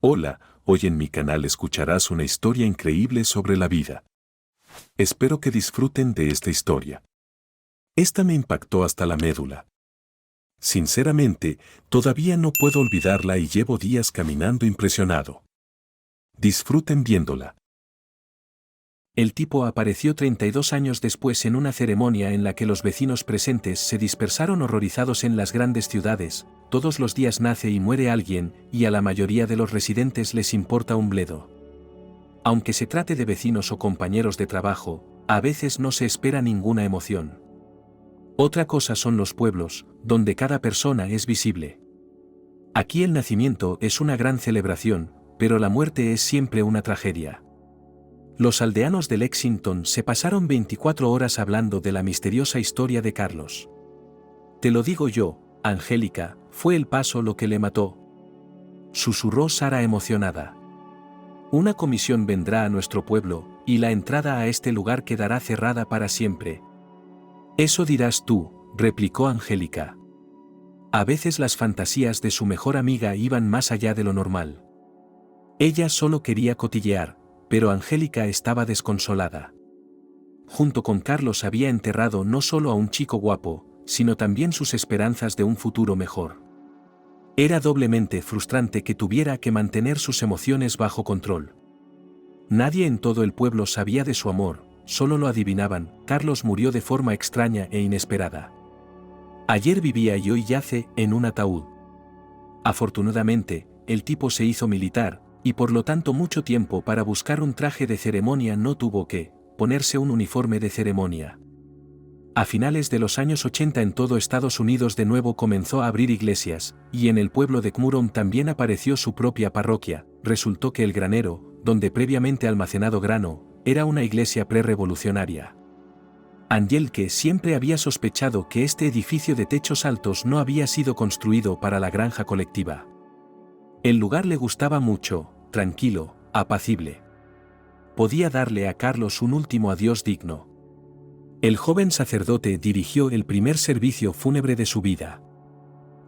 Hola, hoy en mi canal escucharás una historia increíble sobre la vida. Espero que disfruten de esta historia. Esta me impactó hasta la médula. Sinceramente, todavía no puedo olvidarla y llevo días caminando impresionado. Disfruten viéndola. El tipo apareció 32 años después en una ceremonia en la que los vecinos presentes se dispersaron horrorizados. En las grandes ciudades, todos los días nace y muere alguien, y a la mayoría de los residentes les importa un bledo. Aunque se trate de vecinos o compañeros de trabajo, a veces no se espera ninguna emoción. Otra cosa son los pueblos, donde cada persona es visible. Aquí el nacimiento es una gran celebración, pero la muerte es siempre una tragedia. Los aldeanos de Lexington se pasaron 24 horas hablando de la misteriosa historia de Carlos. Te lo digo yo, Angélica, fue el paso lo que le mató. Susurró Sara emocionada. Una comisión vendrá a nuestro pueblo, y la entrada a este lugar quedará cerrada para siempre. Eso dirás tú, replicó Angélica. A veces las fantasías de su mejor amiga iban más allá de lo normal. Ella solo quería cotillear, pero Angélica estaba desconsolada. Junto con Carlos había enterrado no solo a un chico guapo, sino también sus esperanzas de un futuro mejor. Era doblemente frustrante que tuviera que mantener sus emociones bajo control. Nadie en todo el pueblo sabía de su amor, solo lo adivinaban. Carlos murió de forma extraña e inesperada. Ayer vivía y hoy yace en un ataúd. Afortunadamente, el tipo se hizo militar, y por lo tanto mucho tiempo para buscar un traje de ceremonia no tuvo que ponerse un uniforme de ceremonia. A finales de los años 80 en todo Estados Unidos de nuevo comenzó a abrir iglesias, y en el pueblo de Cmurom también apareció su propia parroquia. Resultó que el granero, donde previamente almacenado grano, era una iglesia prerevolucionaria. Angelique siempre había sospechado que este edificio de techos altos no había sido construido para la granja colectiva. El lugar le gustaba mucho, tranquilo, apacible. Podía darle a Carlos un último adiós digno. El joven sacerdote dirigió el primer servicio fúnebre de su vida.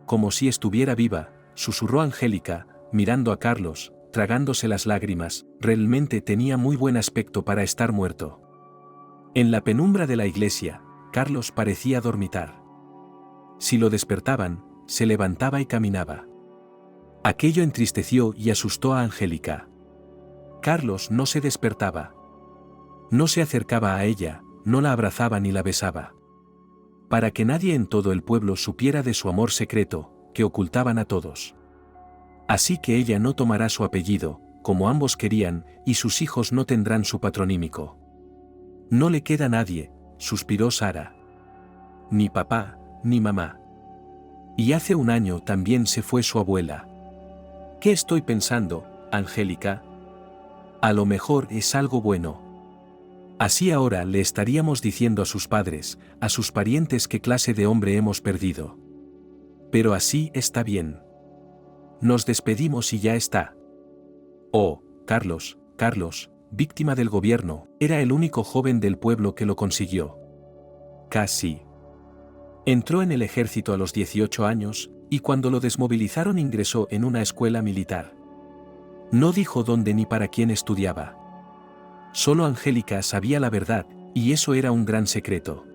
Como si estuviera viva, susurró Angélica, mirando a Carlos, tragándose las lágrimas. Realmente tenía muy buen aspecto para estar muerto. En la penumbra de la iglesia, Carlos parecía dormitar. Si lo despertaban, se levantaba y caminaba. Aquello entristeció y asustó a Angélica. Carlos no se despertaba. No se acercaba a ella, no la abrazaba ni la besaba. Para que nadie en todo el pueblo supiera de su amor secreto, que ocultaban a todos. Así que ella no tomará su apellido, como ambos querían, y sus hijos no tendrán su patronímico. No le queda nadie, suspiró Sara. Ni papá, ni mamá. Y hace un año también se fue su abuela. ¿Qué estoy pensando, Angélica? A lo mejor es algo bueno. Así ahora le estaríamos diciendo a sus padres, a sus parientes qué clase de hombre hemos perdido. Pero así está bien. Nos despedimos y ya está. Oh, Carlos, víctima del gobierno, era el único joven del pueblo que lo consiguió. Casi. Entró en el ejército a los 18 años, y cuando lo desmovilizaron ingresó en una escuela militar. No dijo dónde ni para quién estudiaba. Solo Angélica sabía la verdad, y eso era un gran secreto.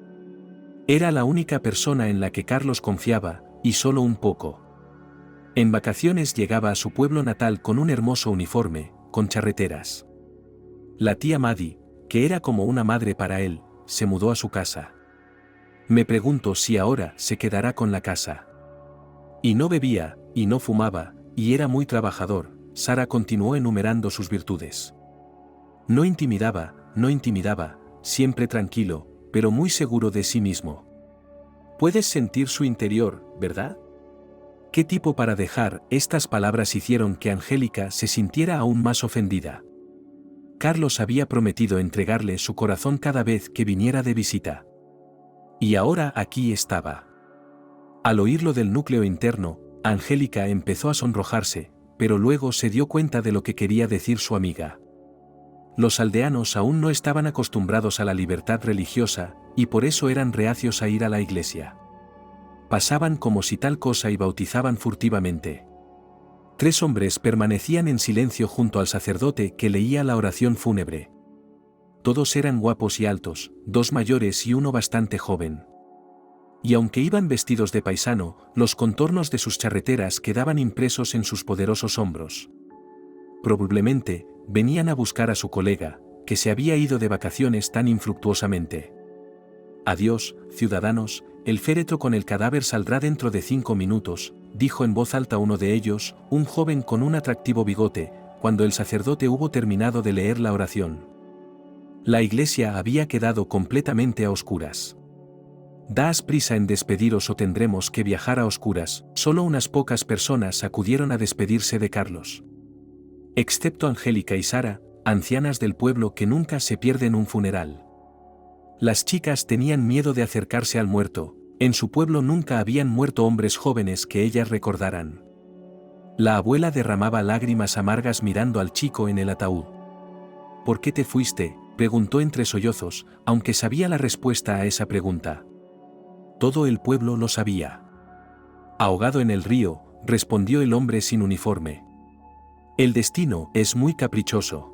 Era la única persona en la que Carlos confiaba, y solo un poco. En vacaciones llegaba a su pueblo natal con un hermoso uniforme, con charreteras. La tía Maddie, que era como una madre para él, se mudó a su casa. Me pregunto si ahora se quedará con la casa. Y no bebía, y no fumaba, y era muy trabajador. Sara continuó enumerando sus virtudes. No intimidaba, siempre tranquilo, pero muy seguro de sí mismo. Puedes sentir su interior, ¿verdad? ¿Qué tipo para dejar? Estas palabras hicieron que Angélica se sintiera aún más ofendida. Carlos había prometido entregarle su corazón cada vez que viniera de visita. Y ahora aquí estaba. Al oírlo del núcleo interno, Angélica empezó a sonrojarse, pero luego se dio cuenta de lo que quería decir su amiga. Los aldeanos aún no estaban acostumbrados a la libertad religiosa, y por eso eran reacios a ir a la iglesia. Pasaban como si tal cosa y bautizaban furtivamente. 3 hombres permanecían en silencio junto al sacerdote que leía la oración fúnebre. Todos eran guapos y altos, 2 mayores y uno bastante joven. Y aunque iban vestidos de paisano, los contornos de sus charreteras quedaban impresos en sus poderosos hombros. Probablemente, venían a buscar a su colega, que se había ido de vacaciones tan infructuosamente. «Adiós, ciudadanos, el féretro con el cadáver saldrá dentro de 5 minutos», dijo en voz alta uno de ellos, un joven con un atractivo bigote, cuando el sacerdote hubo terminado de leer la oración. La iglesia había quedado completamente a oscuras. «Daos prisa en despediros o tendremos que viajar a oscuras». Solo unas pocas personas acudieron a despedirse de Carlos. Excepto Angélica y Sara, ancianas del pueblo que nunca se pierden un funeral. Las chicas tenían miedo de acercarse al muerto, en su pueblo nunca habían muerto hombres jóvenes que ellas recordaran. La abuela derramaba lágrimas amargas mirando al chico en el ataúd. «¿Por qué te fuiste?», preguntó entre sollozos, aunque sabía la respuesta a esa pregunta. Todo el pueblo lo sabía. «Ahogado en el río», respondió el hombre sin uniforme. «El destino es muy caprichoso».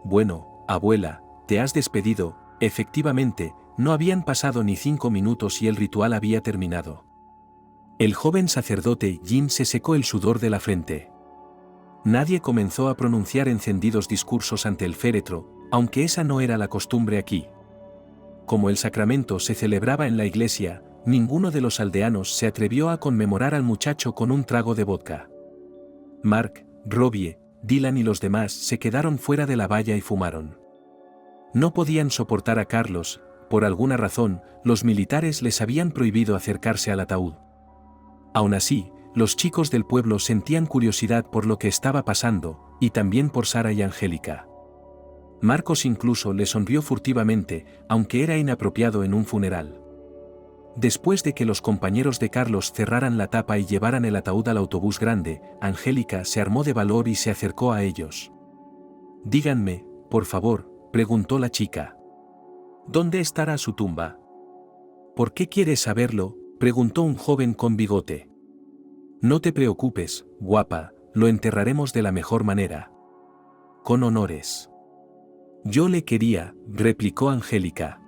«Bueno, abuela, te has despedido». Efectivamente, no habían pasado ni 5 minutos y el ritual había terminado. El joven sacerdote Jin se secó el sudor de la frente. Nadie comenzó a pronunciar encendidos discursos ante el féretro, aunque esa no era la costumbre aquí. Como el sacramento se celebraba en la iglesia, ninguno de los aldeanos se atrevió a conmemorar al muchacho con un trago de vodka. Mark, Robbie, Dylan y los demás se quedaron fuera de la valla y fumaron. No podían soportar a Carlos, por alguna razón, los militares les habían prohibido acercarse al ataúd. Aún así, los chicos del pueblo sentían curiosidad por lo que estaba pasando, y también por Sara y Angélica. Marcos incluso le sonrió furtivamente, aunque era inapropiado en un funeral. Después de que los compañeros de Carlos cerraran la tapa y llevaran el ataúd al autobús grande, Angélica se armó de valor y se acercó a ellos. «Díganme, por favor», preguntó la chica. «¿Dónde estará su tumba?» «¿Por qué quieres saberlo?», preguntó un joven con bigote. «No te preocupes, guapa, lo enterraremos de la mejor manera. Con honores». «Yo le quería», replicó Angélica.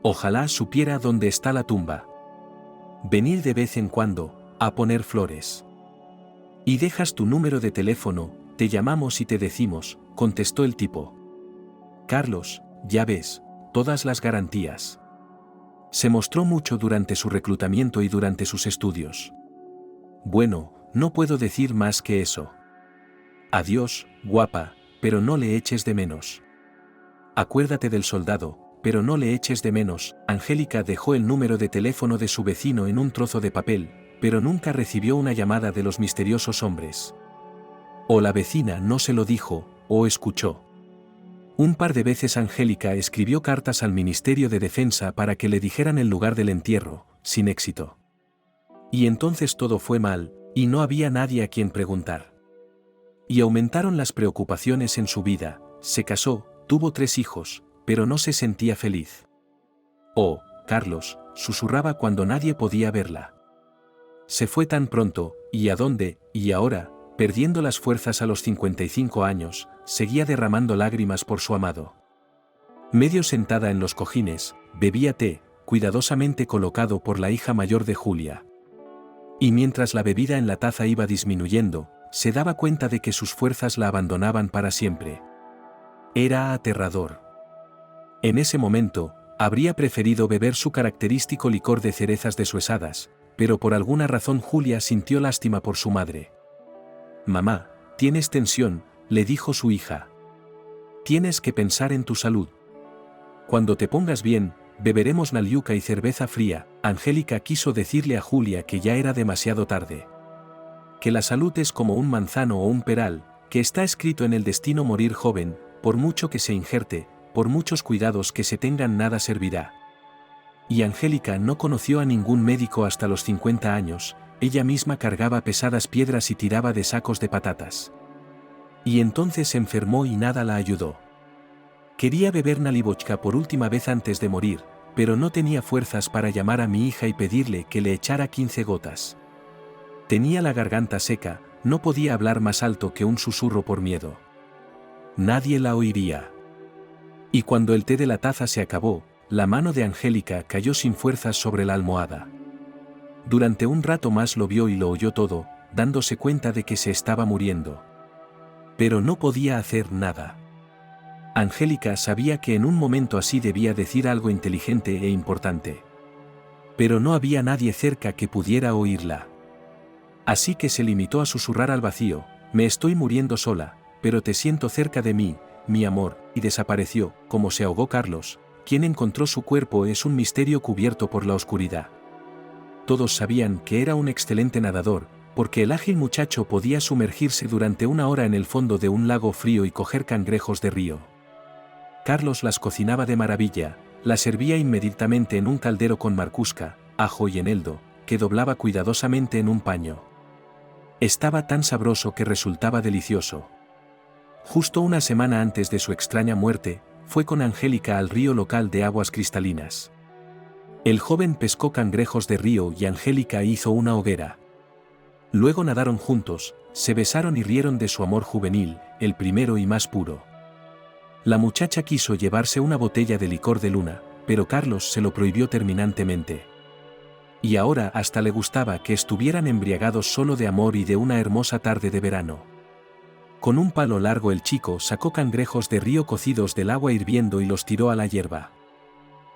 «Ojalá supiera dónde está la tumba. Venir de vez en cuando, a poner flores. Y dejas tu número de teléfono, te llamamos y te decimos», contestó el tipo. «Carlos, ya ves, todas las garantías». Se mostró mucho durante su reclutamiento y durante sus estudios. «Bueno, no puedo decir más que eso. Adiós, guapa, pero no le eches de menos. Acuérdate del soldado, pero no le eches de menos». Angélica dejó el número de teléfono de su vecino en un trozo de papel, pero nunca recibió una llamada de los misteriosos hombres. O la vecina no se lo dijo, o escuchó. Un par de veces Angélica escribió cartas al Ministerio de Defensa para que le dijeran el lugar del entierro, sin éxito. Y entonces todo fue mal, y no había nadie a quien preguntar. Y aumentaron las preocupaciones en su vida, se casó, tuvo 3 hijos, pero no se sentía feliz. «Oh, Carlos», susurraba cuando nadie podía verla. «Se fue tan pronto, ¿y a dónde?». Y ahora, perdiendo las fuerzas a los 55 años, seguía derramando lágrimas por su amado. Medio sentada en los cojines, bebía té, cuidadosamente colocado por la hija mayor de Julia. Y mientras la bebida en la taza iba disminuyendo, se daba cuenta de que sus fuerzas la abandonaban para siempre. Era aterrador. En ese momento, habría preferido beber su característico licor de cerezas deshuesadas, pero por alguna razón Julia sintió lástima por su madre. «Mamá, tienes tensión», le dijo su hija. «Tienes que pensar en tu salud. Cuando te pongas bien, beberemos naliuca y cerveza fría». Angélica quiso decirle a Julia que ya era demasiado tarde. Que la salud es como un manzano o un peral, que está escrito en el destino morir joven, por mucho que se injerte, por muchos cuidados que se tengan nada servirá. Y Angélica no conoció a ningún médico hasta los 50 años, ella misma cargaba pesadas piedras y tiraba de sacos de patatas. Y entonces se enfermó y nada la ayudó. Quería beber nalivochka por última vez antes de morir, pero no tenía fuerzas para llamar a mi hija y pedirle que le echara 15 gotas. Tenía la garganta seca, no podía hablar más alto que un susurro por miedo. Nadie la oiría. Y cuando el té de la taza se acabó, la mano de Angélica cayó sin fuerzas sobre la almohada. Durante un rato más lo vio y lo oyó todo, dándose cuenta de que se estaba muriendo. Pero no podía hacer nada. Angélica sabía que en un momento así debía decir algo inteligente e importante. Pero no había nadie cerca que pudiera oírla. Así que se limitó a susurrar al vacío: me estoy muriendo sola, pero te siento cerca de mí, mi amor, y desapareció. Como se ahogó Carlos, quien encontró su cuerpo es un misterio cubierto por la oscuridad. Todos sabían que era un excelente nadador, porque el ágil muchacho podía sumergirse durante 1 hora en el fondo de un lago frío y coger cangrejos de río. Carlos las cocinaba de maravilla, las servía inmediatamente en un caldero con marcusca, ajo y eneldo, que doblaba cuidadosamente en un paño. Estaba tan sabroso que resultaba delicioso. Justo una semana antes de su extraña muerte, fue con Angélica al río local de aguas cristalinas. El joven pescó cangrejos de río y Angélica hizo una hoguera. Luego nadaron juntos, se besaron y rieron de su amor juvenil, el primero y más puro. La muchacha quiso llevarse una botella de licor de luna, pero Carlos se lo prohibió terminantemente. Y ahora hasta le gustaba que estuvieran embriagados solo de amor y de una hermosa tarde de verano. Con un palo largo el chico sacó cangrejos de río cocidos del agua hirviendo y los tiró a la hierba.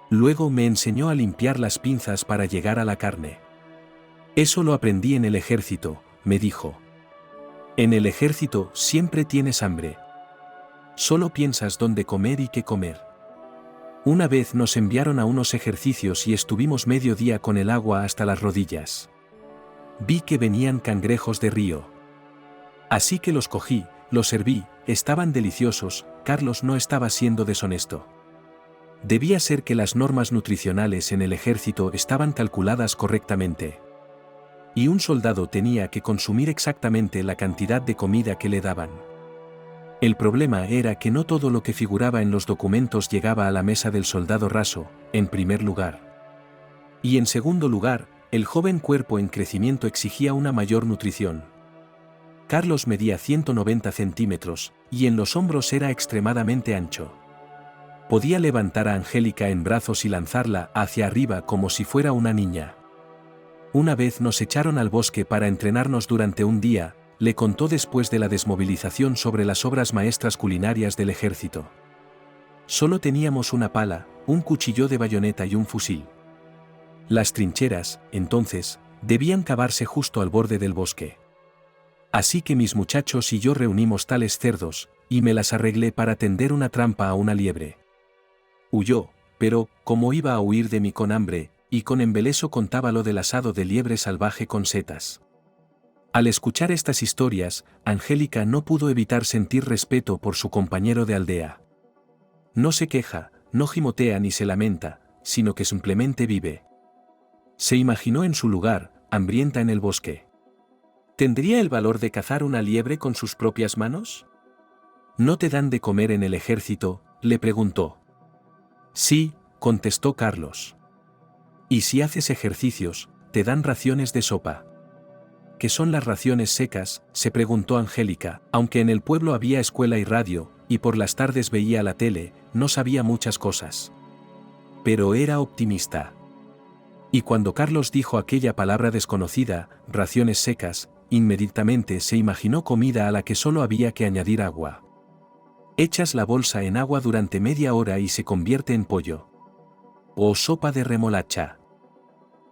Luego me enseñó a limpiar las pinzas para llegar a la carne. Eso lo aprendí en el ejército, me dijo. En el ejército siempre tienes hambre. Solo piensas dónde comer y qué comer. Una vez nos enviaron a unos ejercicios y estuvimos medio día con el agua hasta las rodillas. Vi que venían cangrejos de río. Así que los cogí, los serví, estaban deliciosos. Carlos no estaba siendo deshonesto. Debía ser que las normas nutricionales en el ejército estaban calculadas correctamente. Y un soldado tenía que consumir exactamente la cantidad de comida que le daban. El problema era que no todo lo que figuraba en los documentos llegaba a la mesa del soldado raso, en primer lugar. Y en segundo lugar, el joven cuerpo en crecimiento exigía una mayor nutrición. Carlos medía 190 centímetros, y en los hombros era extremadamente ancho. Podía levantar a Angélica en brazos y lanzarla hacia arriba como si fuera una niña. Una vez nos echaron al bosque para entrenarnos durante un día, le contó después de la desmovilización sobre las obras maestras culinarias del ejército. Solo teníamos una pala, un cuchillo de bayoneta y un fusil. Las trincheras, entonces, debían cavarse justo al borde del bosque. Así que mis muchachos y yo reunimos tales cerdos, y me las arreglé para tender una trampa a una liebre. Huyó, pero, como iba a huir de mí con hambre, y con embeleso contaba lo del asado de liebre salvaje con setas. Al escuchar estas historias, Angélica no pudo evitar sentir respeto por su compañero de aldea. No se queja, no gimotea ni se lamenta, sino que simplemente vive. Se imaginó en su lugar, hambrienta en el bosque. ¿Tendría el valor de cazar una liebre con sus propias manos? ¿No te dan de comer en el ejército?, le preguntó. Sí, contestó Carlos. ¿Y si haces ejercicios, te dan raciones de sopa? ¿Qué son las raciones secas?, se preguntó Angélica. Aunque en el pueblo había escuela y radio, y por las tardes veía la tele, no sabía muchas cosas. Pero era optimista. Y cuando Carlos dijo aquella palabra desconocida, raciones secas, inmediatamente se imaginó comida a la que solo había que añadir agua. Echas la bolsa en agua durante media hora y se convierte en pollo. O sopa de remolacha.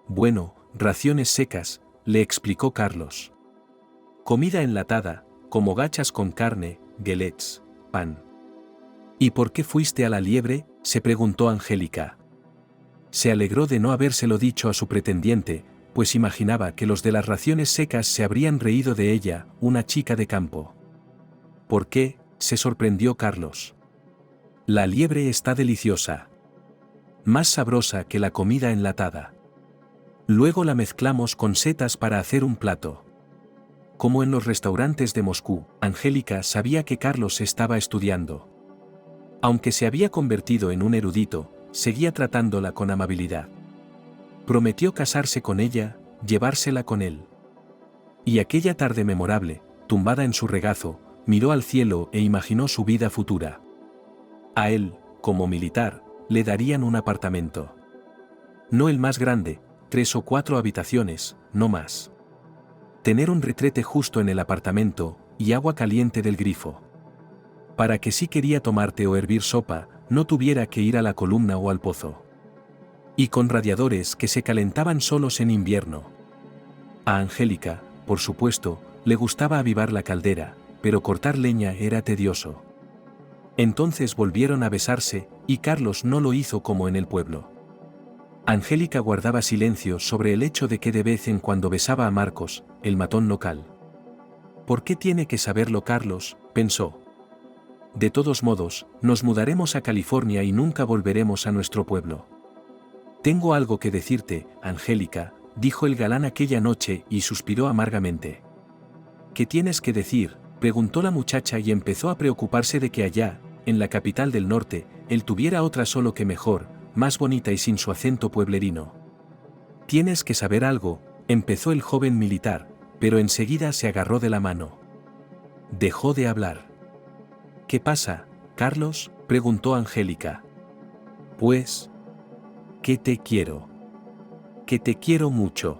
Bueno, raciones secas, le explicó Carlos. Comida enlatada, como gachas con carne, galets, pan. ¿Y por qué fuiste a la liebre?, se preguntó Angélica. Se alegró de no habérselo dicho a su pretendiente, pues imaginaba que los de las raciones secas se habrían reído de ella, una chica de campo. ¿Por qué?, se sorprendió Carlos. La liebre está deliciosa. Más sabrosa que la comida enlatada. Luego la mezclamos con setas para hacer un plato. Como en los restaurantes de Moscú, Angélica sabía que Carlos estaba estudiando. Aunque se había convertido en un erudito, seguía tratándola con amabilidad. Prometió casarse con ella, llevársela con él. Y aquella tarde memorable, tumbada en su regazo, miró al cielo e imaginó su vida futura. A él, como militar, le darían un apartamento. No el más grande, 3 o 4 habitaciones, no más. Tener un retrete justo en el apartamento, y agua caliente del grifo. Para que si quería tomar té o hervir sopa, no tuviera que ir a la columna o al pozo. Y con radiadores que se calentaban solos en invierno. A Angélica, por supuesto, le gustaba avivar la caldera, pero cortar leña era tedioso. Entonces volvieron a besarse, y Carlos no lo hizo como en el pueblo. Angélica guardaba silencio sobre el hecho de que de vez en cuando besaba a Marcos, el matón local. ¿Por qué tiene que saberlo Carlos?, pensó. De todos modos, nos mudaremos a California y nunca volveremos a nuestro pueblo. Tengo algo que decirte, Angélica, dijo el galán aquella noche y suspiró amargamente. ¿Qué tienes que decir?, preguntó la muchacha y empezó a preocuparse de que allá, en la capital del norte, él tuviera otra solo que mejor, más bonita y sin su acento pueblerino. Tienes que saber algo, empezó el joven militar, pero enseguida se agarró de la mano. Dejó de hablar. ¿Qué pasa, Carlos?, preguntó Angélica. Pues, que te quiero. Que te quiero mucho.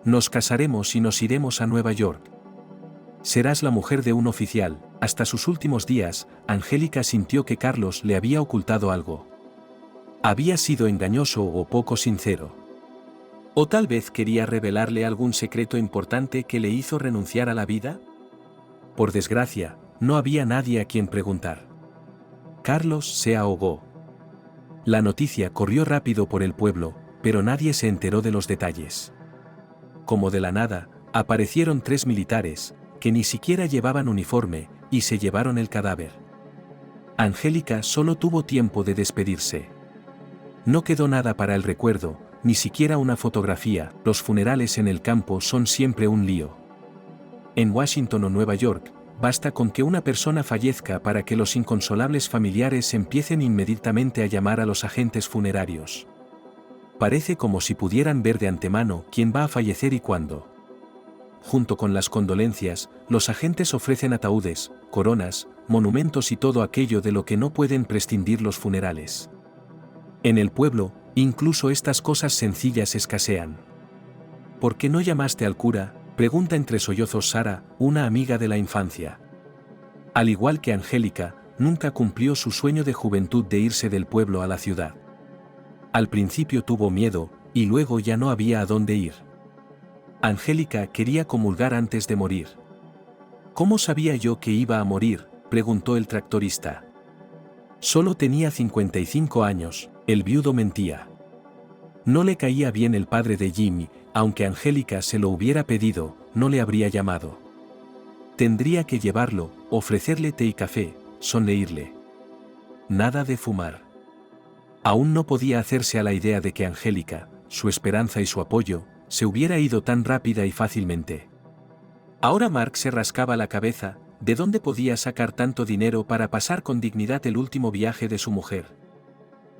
Nos casaremos y nos iremos a Nueva York. Serás la mujer de un oficial. Hasta sus últimos días, Angélica sintió que Carlos le había ocultado algo. Había sido engañoso o poco sincero. ¿O tal vez quería revelarle algún secreto importante que le hizo renunciar a la vida? Por desgracia, no había nadie a quien preguntar. Carlos se ahogó. La noticia corrió rápido por el pueblo, pero nadie se enteró de los detalles. Como de la nada, aparecieron 3 militares, que ni siquiera llevaban uniforme, y se llevaron el cadáver. Angélica solo tuvo tiempo de despedirse. No quedó nada para el recuerdo, ni siquiera una fotografía. Los funerales en el campo son siempre un lío. En Washington o Nueva York, basta con que una persona fallezca para que los inconsolables familiares empiecen inmediatamente a llamar a los agentes funerarios. Parece como si pudieran ver de antemano quién va a fallecer y cuándo. Junto con las condolencias, los agentes ofrecen ataúdes, coronas, monumentos y todo aquello de lo que no pueden prescindir los funerales. En el pueblo, incluso estas cosas sencillas escasean. ¿Por qué no llamaste al cura?, pregunta entre sollozos Sara, una amiga de la infancia. Al igual que Angélica, nunca cumplió su sueño de juventud de irse del pueblo a la ciudad. Al principio tuvo miedo, y luego ya no había a dónde ir. Angélica quería comulgar antes de morir. ¿Cómo sabía yo que iba a morir?, preguntó el tractorista. Solo tenía 55 años, el viudo mentía. No le caía bien el padre de Jimmy, aunque Angélica se lo hubiera pedido, no le habría llamado. Tendría que llevarlo, ofrecerle té y café, sonreírle. Nada de fumar. Aún no podía hacerse a la idea de que Angélica, su esperanza y su apoyo, se hubiera ido tan rápida y fácilmente. Ahora Mark se rascaba la cabeza, ¿de dónde podía sacar tanto dinero para pasar con dignidad el último viaje de su mujer?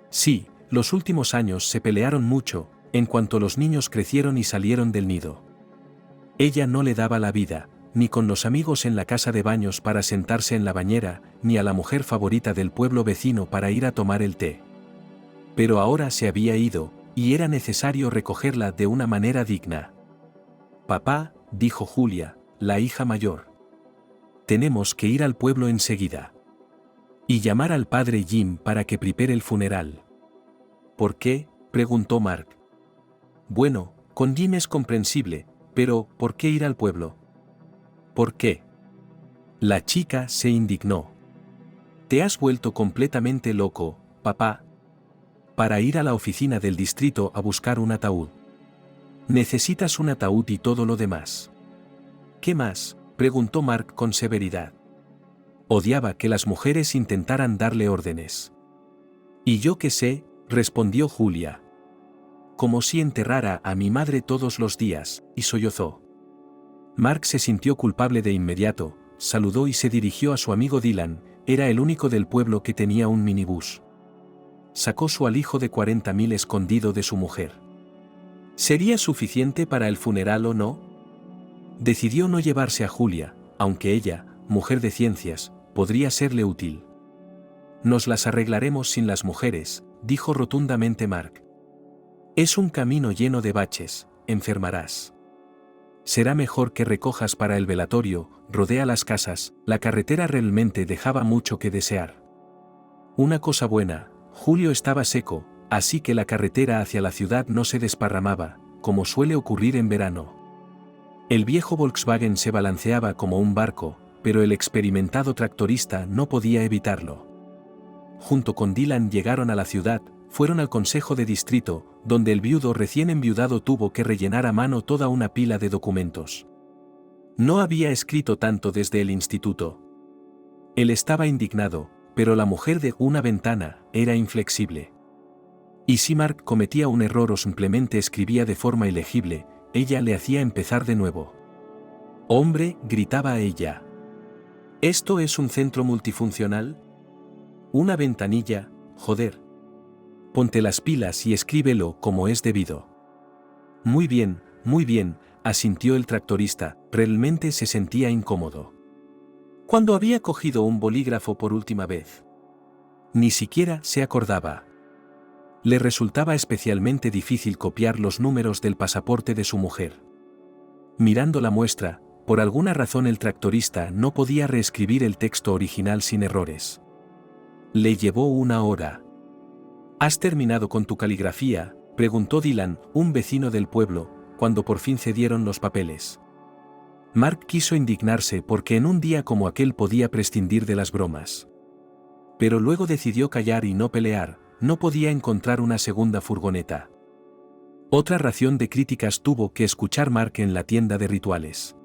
Sí, los últimos años se pelearon mucho, en cuanto los niños crecieron y salieron del nido. Ella no le daba la vida, ni con los amigos en la casa de baños para sentarse en la bañera, ni a la mujer favorita del pueblo vecino para ir a tomar el té. Pero ahora se había ido, y era necesario recogerla de una manera digna. Papá, dijo Julia, la hija mayor. Tenemos que ir al pueblo enseguida. Y llamar al padre Jim para que prepare el funeral. ¿Por qué?, preguntó Mark. Bueno, con Jim es comprensible, pero ¿por qué ir al pueblo? ¿Por qué? La chica se indignó. Te has vuelto completamente loco, papá. Para ir a la oficina del distrito a buscar un ataúd. Necesitas un ataúd y todo lo demás. ¿Qué más?, preguntó Mark con severidad. Odiaba que las mujeres intentaran darle órdenes. ¿Y yo qué sé?, respondió Julia. Como si enterrara a mi madre todos los días, y sollozó. Mark se sintió culpable de inmediato, saludó y se dirigió a su amigo Dylan, era el único del pueblo que tenía un minibús. Sacó su alijo de 40.000 escondido de su mujer. ¿Sería suficiente para el funeral o no? Decidió no llevarse a Julia, aunque ella, mujer de ciencias, podría serle útil. Nos las arreglaremos sin las mujeres, dijo rotundamente Mark. Es un camino lleno de baches, enfermarás. Será mejor que recojas para el velatorio, rodea las casas, la carretera realmente dejaba mucho que desear. Una cosa buena, julio estaba seco, así que la carretera hacia la ciudad no se desparramaba, como suele ocurrir en verano. El viejo Volkswagen se balanceaba como un barco, pero el experimentado tractorista no podía evitarlo. Junto con Dylan llegaron a la ciudad, fueron al consejo de distrito, donde el viudo recién enviudado tuvo que rellenar a mano toda una pila de documentos. No había escrito tanto desde el instituto. Él estaba indignado, pero la mujer de una ventana era inflexible. Y si Mark cometía un error o simplemente escribía de forma ilegible, ella le hacía empezar de nuevo. «Hombre», gritaba ella. «¿Esto es un centro multifuncional? Una ventanilla, joder. Ponte las pilas y escríbelo como es debido». Muy bien», asintió el tractorista, realmente se sentía incómodo. ¿Cuándo había cogido un bolígrafo por última vez? Ni siquiera se acordaba. Le resultaba especialmente difícil copiar los números del pasaporte de su mujer. Mirando la muestra, por alguna razón el tractorista no podía reescribir el texto original sin errores. Le llevó 1 hora. ¿Has terminado con tu caligrafía?, preguntó Dylan, un vecino del pueblo, cuando por fin cedieron los papeles. Mark quiso indignarse porque en un día como aquel podía prescindir de las bromas. Pero luego decidió callar y no pelear, no podía encontrar una segunda furgoneta. Otra ración de críticas tuvo que escuchar Mark en la tienda de rituales.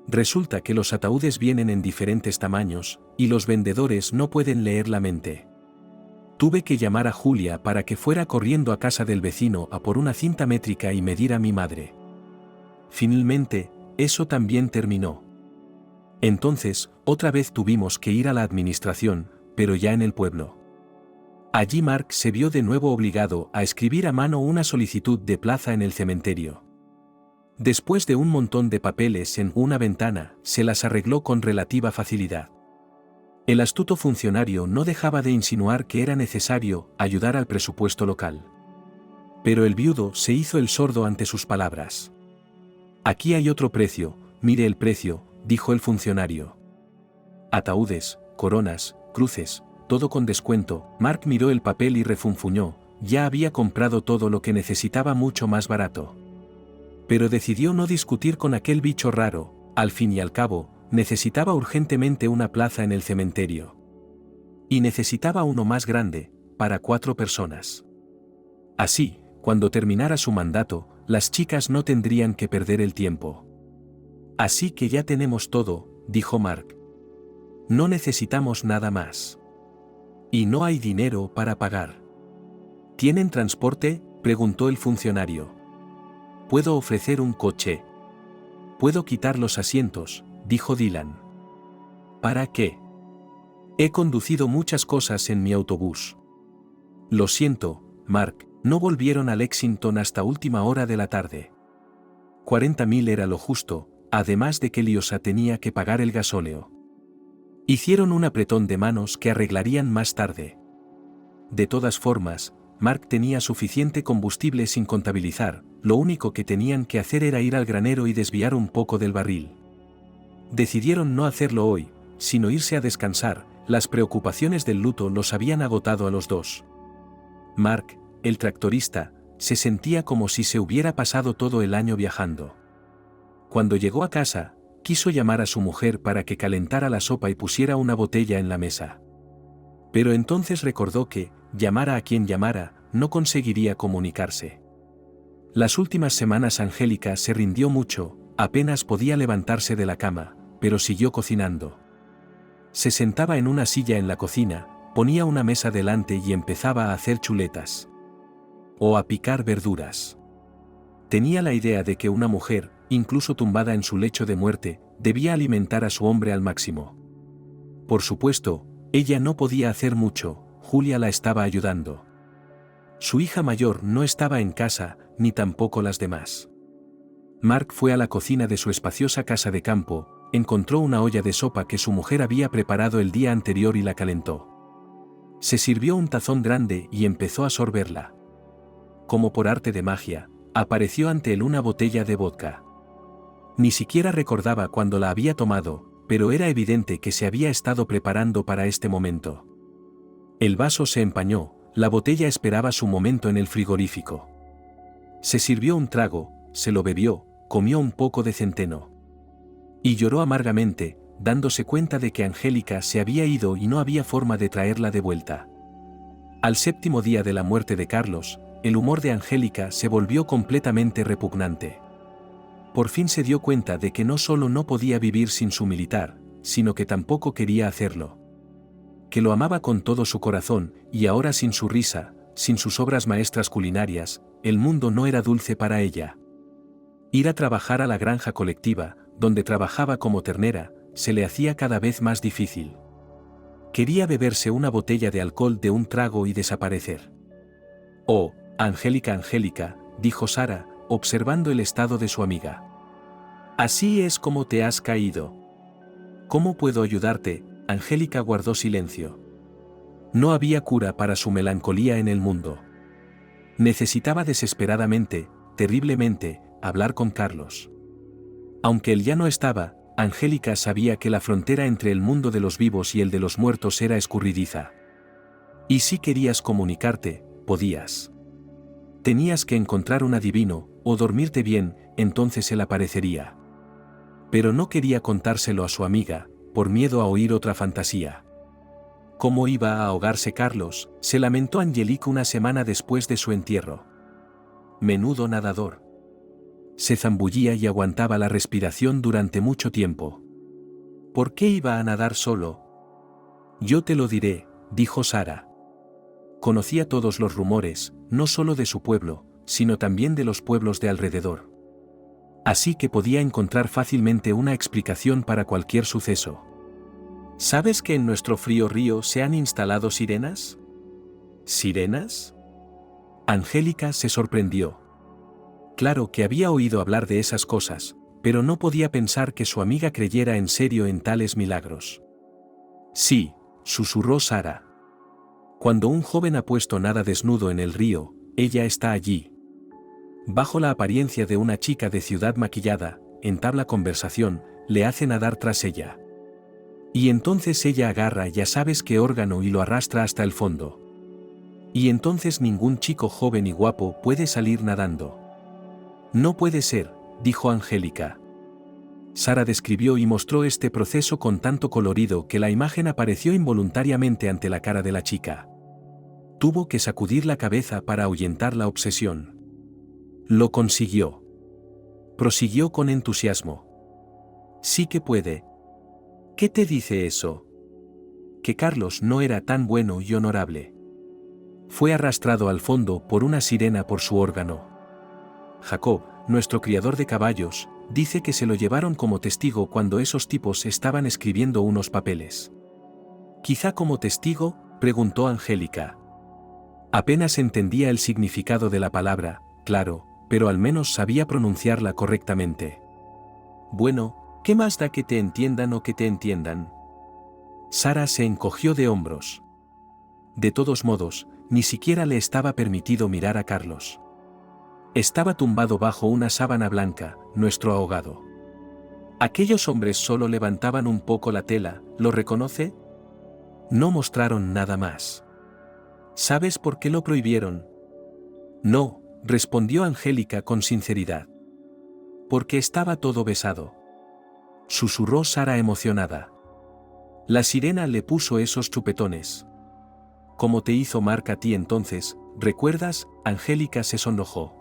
Resulta que los ataúdes vienen en diferentes tamaños, y los vendedores no pueden leer la mente. Tuve que llamar a Julia para que fuera corriendo a casa del vecino a por una cinta métrica y medir a mi madre. Finalmente, eso también terminó. Entonces, otra vez tuvimos que ir a la administración, pero ya en el pueblo. Allí Mark se vio de nuevo obligado a escribir a mano una solicitud de plaza en el cementerio. Después de un montón de papeles en una ventana, se las arregló con relativa facilidad. El astuto funcionario no dejaba de insinuar que era necesario ayudar al presupuesto local. Pero el viudo se hizo el sordo ante sus palabras. «Aquí hay otro precio, mire el precio», dijo el funcionario. Ataúdes, coronas, cruces, todo con descuento. Mark miró el papel y refunfuñó, ya había comprado todo lo que necesitaba mucho más barato. Pero decidió no discutir con aquel bicho raro, al fin y al cabo, necesitaba urgentemente una plaza en el cementerio. Y necesitaba uno más grande, para 4 personas. Así, cuando terminara su mandato, las chicas no tendrían que perder el tiempo. «Así que ya tenemos todo», dijo Mark. «No necesitamos nada más. Y no hay dinero para pagar». «¿Tienen transporte?», preguntó el funcionario. «Puedo ofrecer un coche. Puedo quitar los asientos», dijo Dylan. «¿Para qué? He conducido muchas cosas en mi autobús». «Lo siento, Mark», no volvieron a Lexington hasta última hora de la tarde. 40.000 era lo justo, además de que Liosa tenía que pagar el gasóleo. Hicieron un apretón de manos que arreglarían más tarde. De todas formas, Mark tenía suficiente combustible sin contabilizar, lo único que tenían que hacer era ir al granero y desviar un poco del barril. Decidieron no hacerlo hoy, sino irse a descansar, las preocupaciones del luto los habían agotado a los dos. Mark, el tractorista, se sentía como si se hubiera pasado todo el año viajando. Cuando llegó a casa, quiso llamar a su mujer para que calentara la sopa y pusiera una botella en la mesa. Pero entonces recordó que, llamara a quien llamara, no conseguiría comunicarse. Las últimas semanas Angélica se rindió mucho, apenas podía levantarse de la cama, pero siguió cocinando. Se sentaba en una silla en la cocina, ponía una mesa delante y empezaba a hacer chuletas. O a picar verduras. Tenía la idea de que una mujer, incluso tumbada en su lecho de muerte, debía alimentar a su hombre al máximo. Por supuesto, ella no podía hacer mucho, Julia la estaba ayudando. Su hija mayor no estaba en casa, ni tampoco las demás. Mark fue a la cocina de su espaciosa casa de campo, encontró una olla de sopa que su mujer había preparado el día anterior y la calentó. Se sirvió un tazón grande y empezó a sorberla. Como por arte de magia, apareció ante él una botella de vodka. Ni siquiera recordaba cuándo la había tomado, pero era evidente que se había estado preparando para este momento. El vaso se empañó, la botella esperaba su momento en el frigorífico. Se sirvió un trago, se lo bebió, comió un poco de centeno. Y lloró amargamente, dándose cuenta de que Angélica se había ido y no había forma de traerla de vuelta. Al 7º día de la muerte de Carlos, el humor de Angélica se volvió completamente repugnante. Por fin se dio cuenta de que no solo no podía vivir sin su militar, sino que tampoco quería hacerlo. Que lo amaba con todo su corazón, y ahora sin su risa, sin sus obras maestras culinarias, el mundo no era dulce para ella. Ir a trabajar a la granja colectiva, donde trabajaba como ternera, se le hacía cada vez más difícil. Quería beberse una botella de alcohol de un trago y desaparecer. «Oh, Angélica, Angélica», dijo Sara, observando el estado de su amiga. «Así es como te has caído. ¿Cómo puedo ayudarte?». Angélica guardó silencio. No había cura para su melancolía en el mundo. Necesitaba desesperadamente, terriblemente, hablar con Carlos. Aunque él ya no estaba, Angélica sabía que la frontera entre el mundo de los vivos y el de los muertos era escurridiza. Y si querías comunicarte, podías. Tenías que encontrar un adivino, o dormirte bien, entonces él aparecería. Pero no quería contárselo a su amiga, por miedo a oír otra fantasía. ¿Cómo iba a ahogarse Carlos?, se lamentó Angélica una semana después de su entierro. Menudo nadador. Se zambullía y aguantaba la respiración durante mucho tiempo. ¿Por qué iba a nadar solo? Yo te lo diré, dijo Sara. Conocía todos los rumores, no solo de su pueblo, sino también de los pueblos de alrededor. Así que podía encontrar fácilmente una explicación para cualquier suceso. ¿Sabes que en nuestro frío río se han instalado sirenas? ¿Sirenas? Angélica se sorprendió. Claro que había oído hablar de esas cosas, pero no podía pensar que su amiga creyera en serio en tales milagros. Sí, susurró Sara. Cuando un joven apuesto nada desnudo en el río, ella está allí. Bajo la apariencia de una chica de ciudad maquillada, entabla conversación, le hace nadar tras ella. Y entonces ella agarra ya sabes qué órgano y lo arrastra hasta el fondo. Y entonces ningún chico joven y guapo puede salir nadando. No puede ser, dijo Angélica. Sara describió y mostró este proceso con tanto colorido que la imagen apareció involuntariamente ante la cara de la chica. Tuvo que sacudir la cabeza para ahuyentar la obsesión. Lo consiguió. Prosiguió con entusiasmo. Sí que puede. ¿Qué te dice eso? Que Carlos no era tan bueno y honorable. Fue arrastrado al fondo por una sirena por su órgano. Jacob, nuestro criador de caballos, dice que se lo llevaron como testigo cuando esos tipos estaban escribiendo unos papeles. ¿Quizá como testigo?, preguntó Angélica. Apenas entendía el significado de la palabra, claro, pero al menos sabía pronunciarla correctamente. Bueno, ¿qué más da que te entiendan o que te entiendan? Sara se encogió de hombros. De todos modos, ni siquiera le estaba permitido mirar a Carlos. Estaba tumbado bajo una sábana blanca, nuestro ahogado. Aquellos hombres solo levantaban un poco la tela, ¿lo reconoce? No mostraron nada más. ¿Sabes por qué lo prohibieron? No, respondió Angélica con sinceridad. Porque estaba todo besado. Susurró Sara emocionada. La sirena le puso esos chupetones. Como te hizo Mark a ti entonces, ¿recuerdas? Angélica se sonrojó.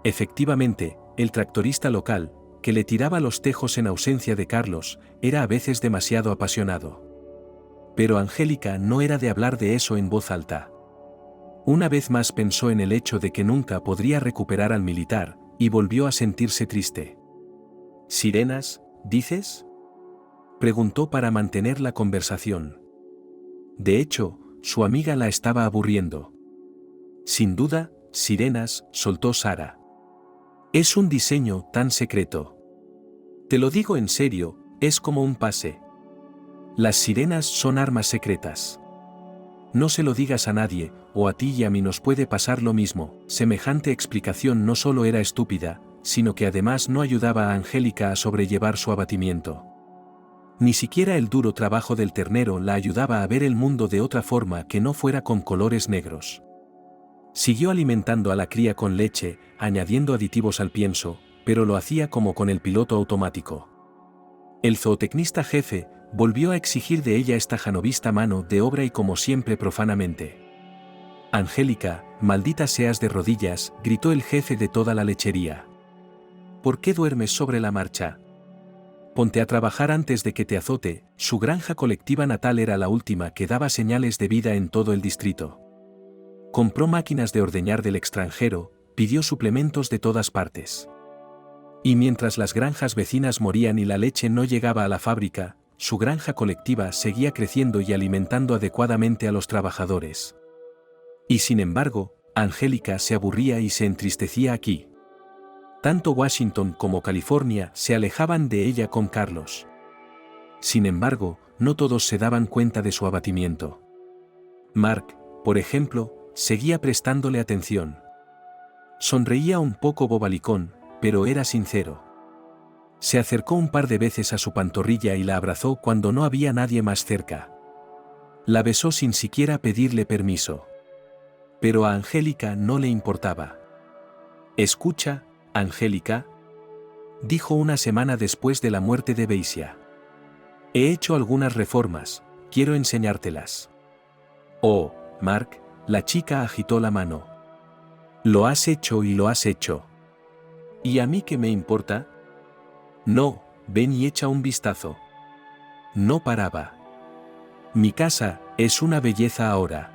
Efectivamente, el tractorista local, que le tiraba los tejos en ausencia de Carlos, era a veces demasiado apasionado. Pero Angélica no era de hablar de eso en voz alta. Una vez más pensó en el hecho de que nunca podría recuperar al militar, y volvió a sentirse triste. ¿Sirenas, dices? Preguntó para mantener la conversación. De hecho, su amiga la estaba aburriendo. Sin duda, sirenas, soltó Sara. Es un diseño tan secreto. Te lo digo en serio, es como un pase. Las sirenas son armas secretas. No se lo digas a nadie, o a ti y a mí nos puede pasar lo mismo. Semejante explicación no solo era estúpida, sino que además no ayudaba a Angélica a sobrellevar su abatimiento. Ni siquiera el duro trabajo del ternero la ayudaba a ver el mundo de otra forma que no fuera con colores negros. Siguió alimentando a la cría con leche, añadiendo aditivos al pienso, pero lo hacía como con el piloto automático. El zootecnista jefe volvió a exigir de ella esta janovista mano de obra y como siempre profanamente. «Angélica, maldita seas de rodillas», gritó el jefe de toda la lechería. «¿Por qué duermes sobre la marcha? Ponte a trabajar antes de que te azote». Su granja colectiva natal era la última que daba señales de vida en todo el distrito. Compró máquinas de ordeñar del extranjero, pidió suplementos de todas partes. Y mientras las granjas vecinas morían y la leche no llegaba a la fábrica, su granja colectiva seguía creciendo y alimentando adecuadamente a los trabajadores. Y sin embargo, Angélica se aburría y se entristecía aquí. Tanto Washington como California se alejaban de ella con Carlos. Sin embargo, no todos se daban cuenta de su abatimiento. Mark, por ejemplo, seguía prestándole atención. Sonreía un poco bobalicón, pero era sincero. Se acercó un par de veces a su pantorrilla y la abrazó cuando no había nadie más cerca. La besó sin siquiera pedirle permiso. Pero a Angélica no le importaba. «Escucha, Angélica», dijo una semana después de la muerte de Beisia. «He hecho algunas reformas, quiero enseñártelas». «Oh, Mark», la chica agitó la mano. «Lo has hecho y lo has hecho». «¿Y a mí qué me importa?» «No, ven y echa un vistazo». No paraba. «Mi casa es una belleza ahora.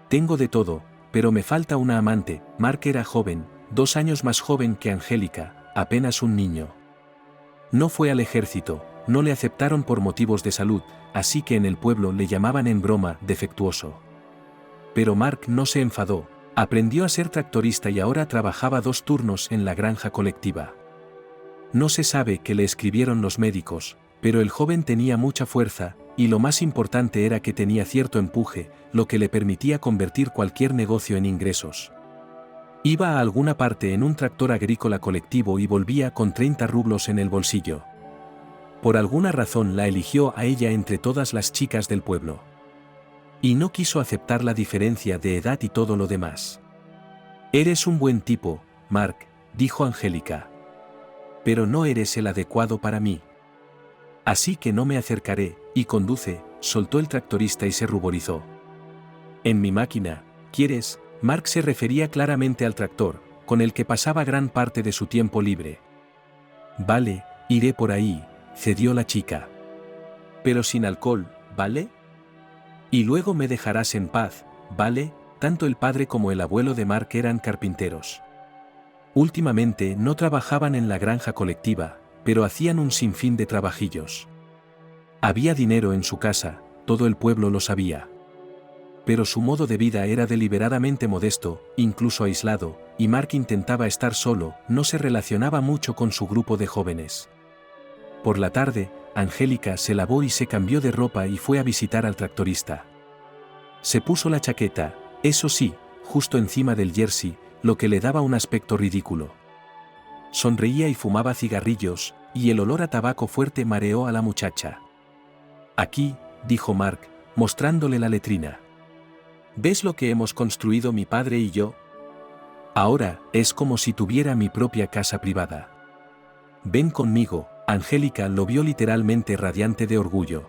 Tengo de todo, pero me falta una amante». Mark era joven, 2 años más joven que Angélica, apenas un niño. No fue al ejército, no le aceptaron por motivos de salud, así que en el pueblo le llamaban en broma defectuoso. Pero Mark no se enfadó, aprendió a ser tractorista y ahora trabajaba 2 turnos en la granja colectiva. No se sabe qué le escribieron los médicos, pero el joven tenía mucha fuerza, y lo más importante era que tenía cierto empuje, lo que le permitía convertir cualquier negocio en ingresos. Iba a alguna parte en un tractor agrícola colectivo y volvía con 30 rublos en el bolsillo. Por alguna razón la eligió a ella entre todas las chicas del pueblo. Y no quiso aceptar la diferencia de edad y todo lo demás. «Eres un buen tipo, Mark», dijo Angélica. «Pero no eres el adecuado para mí. Así que no me acercaré», y conduce, soltó el tractorista y se ruborizó. «En mi máquina, ¿quieres?». Mark se refería claramente al tractor, con el que pasaba gran parte de su tiempo libre. «Vale, iré por ahí», cedió la chica. «Pero sin alcohol, ¿vale? Y luego me dejarás en paz, ¿vale?». Tanto el padre como el abuelo de Mark eran carpinteros. Últimamente no trabajaban en la granja colectiva, pero hacían un sinfín de trabajillos. Había dinero en su casa, todo el pueblo lo sabía. Pero su modo de vida era deliberadamente modesto, incluso aislado, y Mark intentaba estar solo, no se relacionaba mucho con su grupo de jóvenes. Por la tarde, Angélica se lavó y se cambió de ropa y fue a visitar al tractorista. Se puso la chaqueta, eso sí, justo encima del jersey, lo que le daba un aspecto ridículo. Sonreía y fumaba cigarrillos, y el olor a tabaco fuerte mareó a la muchacha. «Aquí», dijo Mark, mostrándole la letrina. «¿Ves lo que hemos construido mi padre y yo? Ahora, es como si tuviera mi propia casa privada. Ven conmigo». Angélica lo vio literalmente radiante de orgullo.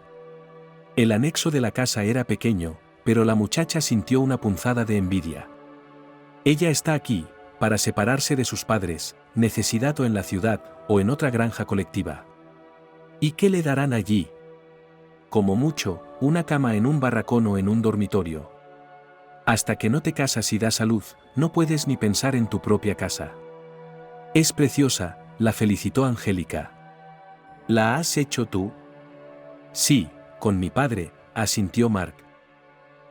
El anexo de la casa era pequeño, pero la muchacha sintió una punzada de envidia. Ella está aquí, para separarse de sus padres, necesidad o en la ciudad, o en otra granja colectiva. ¿Y qué le darán allí? Como mucho, una cama en un barracón o en un dormitorio. Hasta que no te casas y das a luz, no puedes ni pensar en tu propia casa. «Es preciosa», la felicitó Angélica. «¿La has hecho tú?» «Sí, con mi padre», asintió Mark.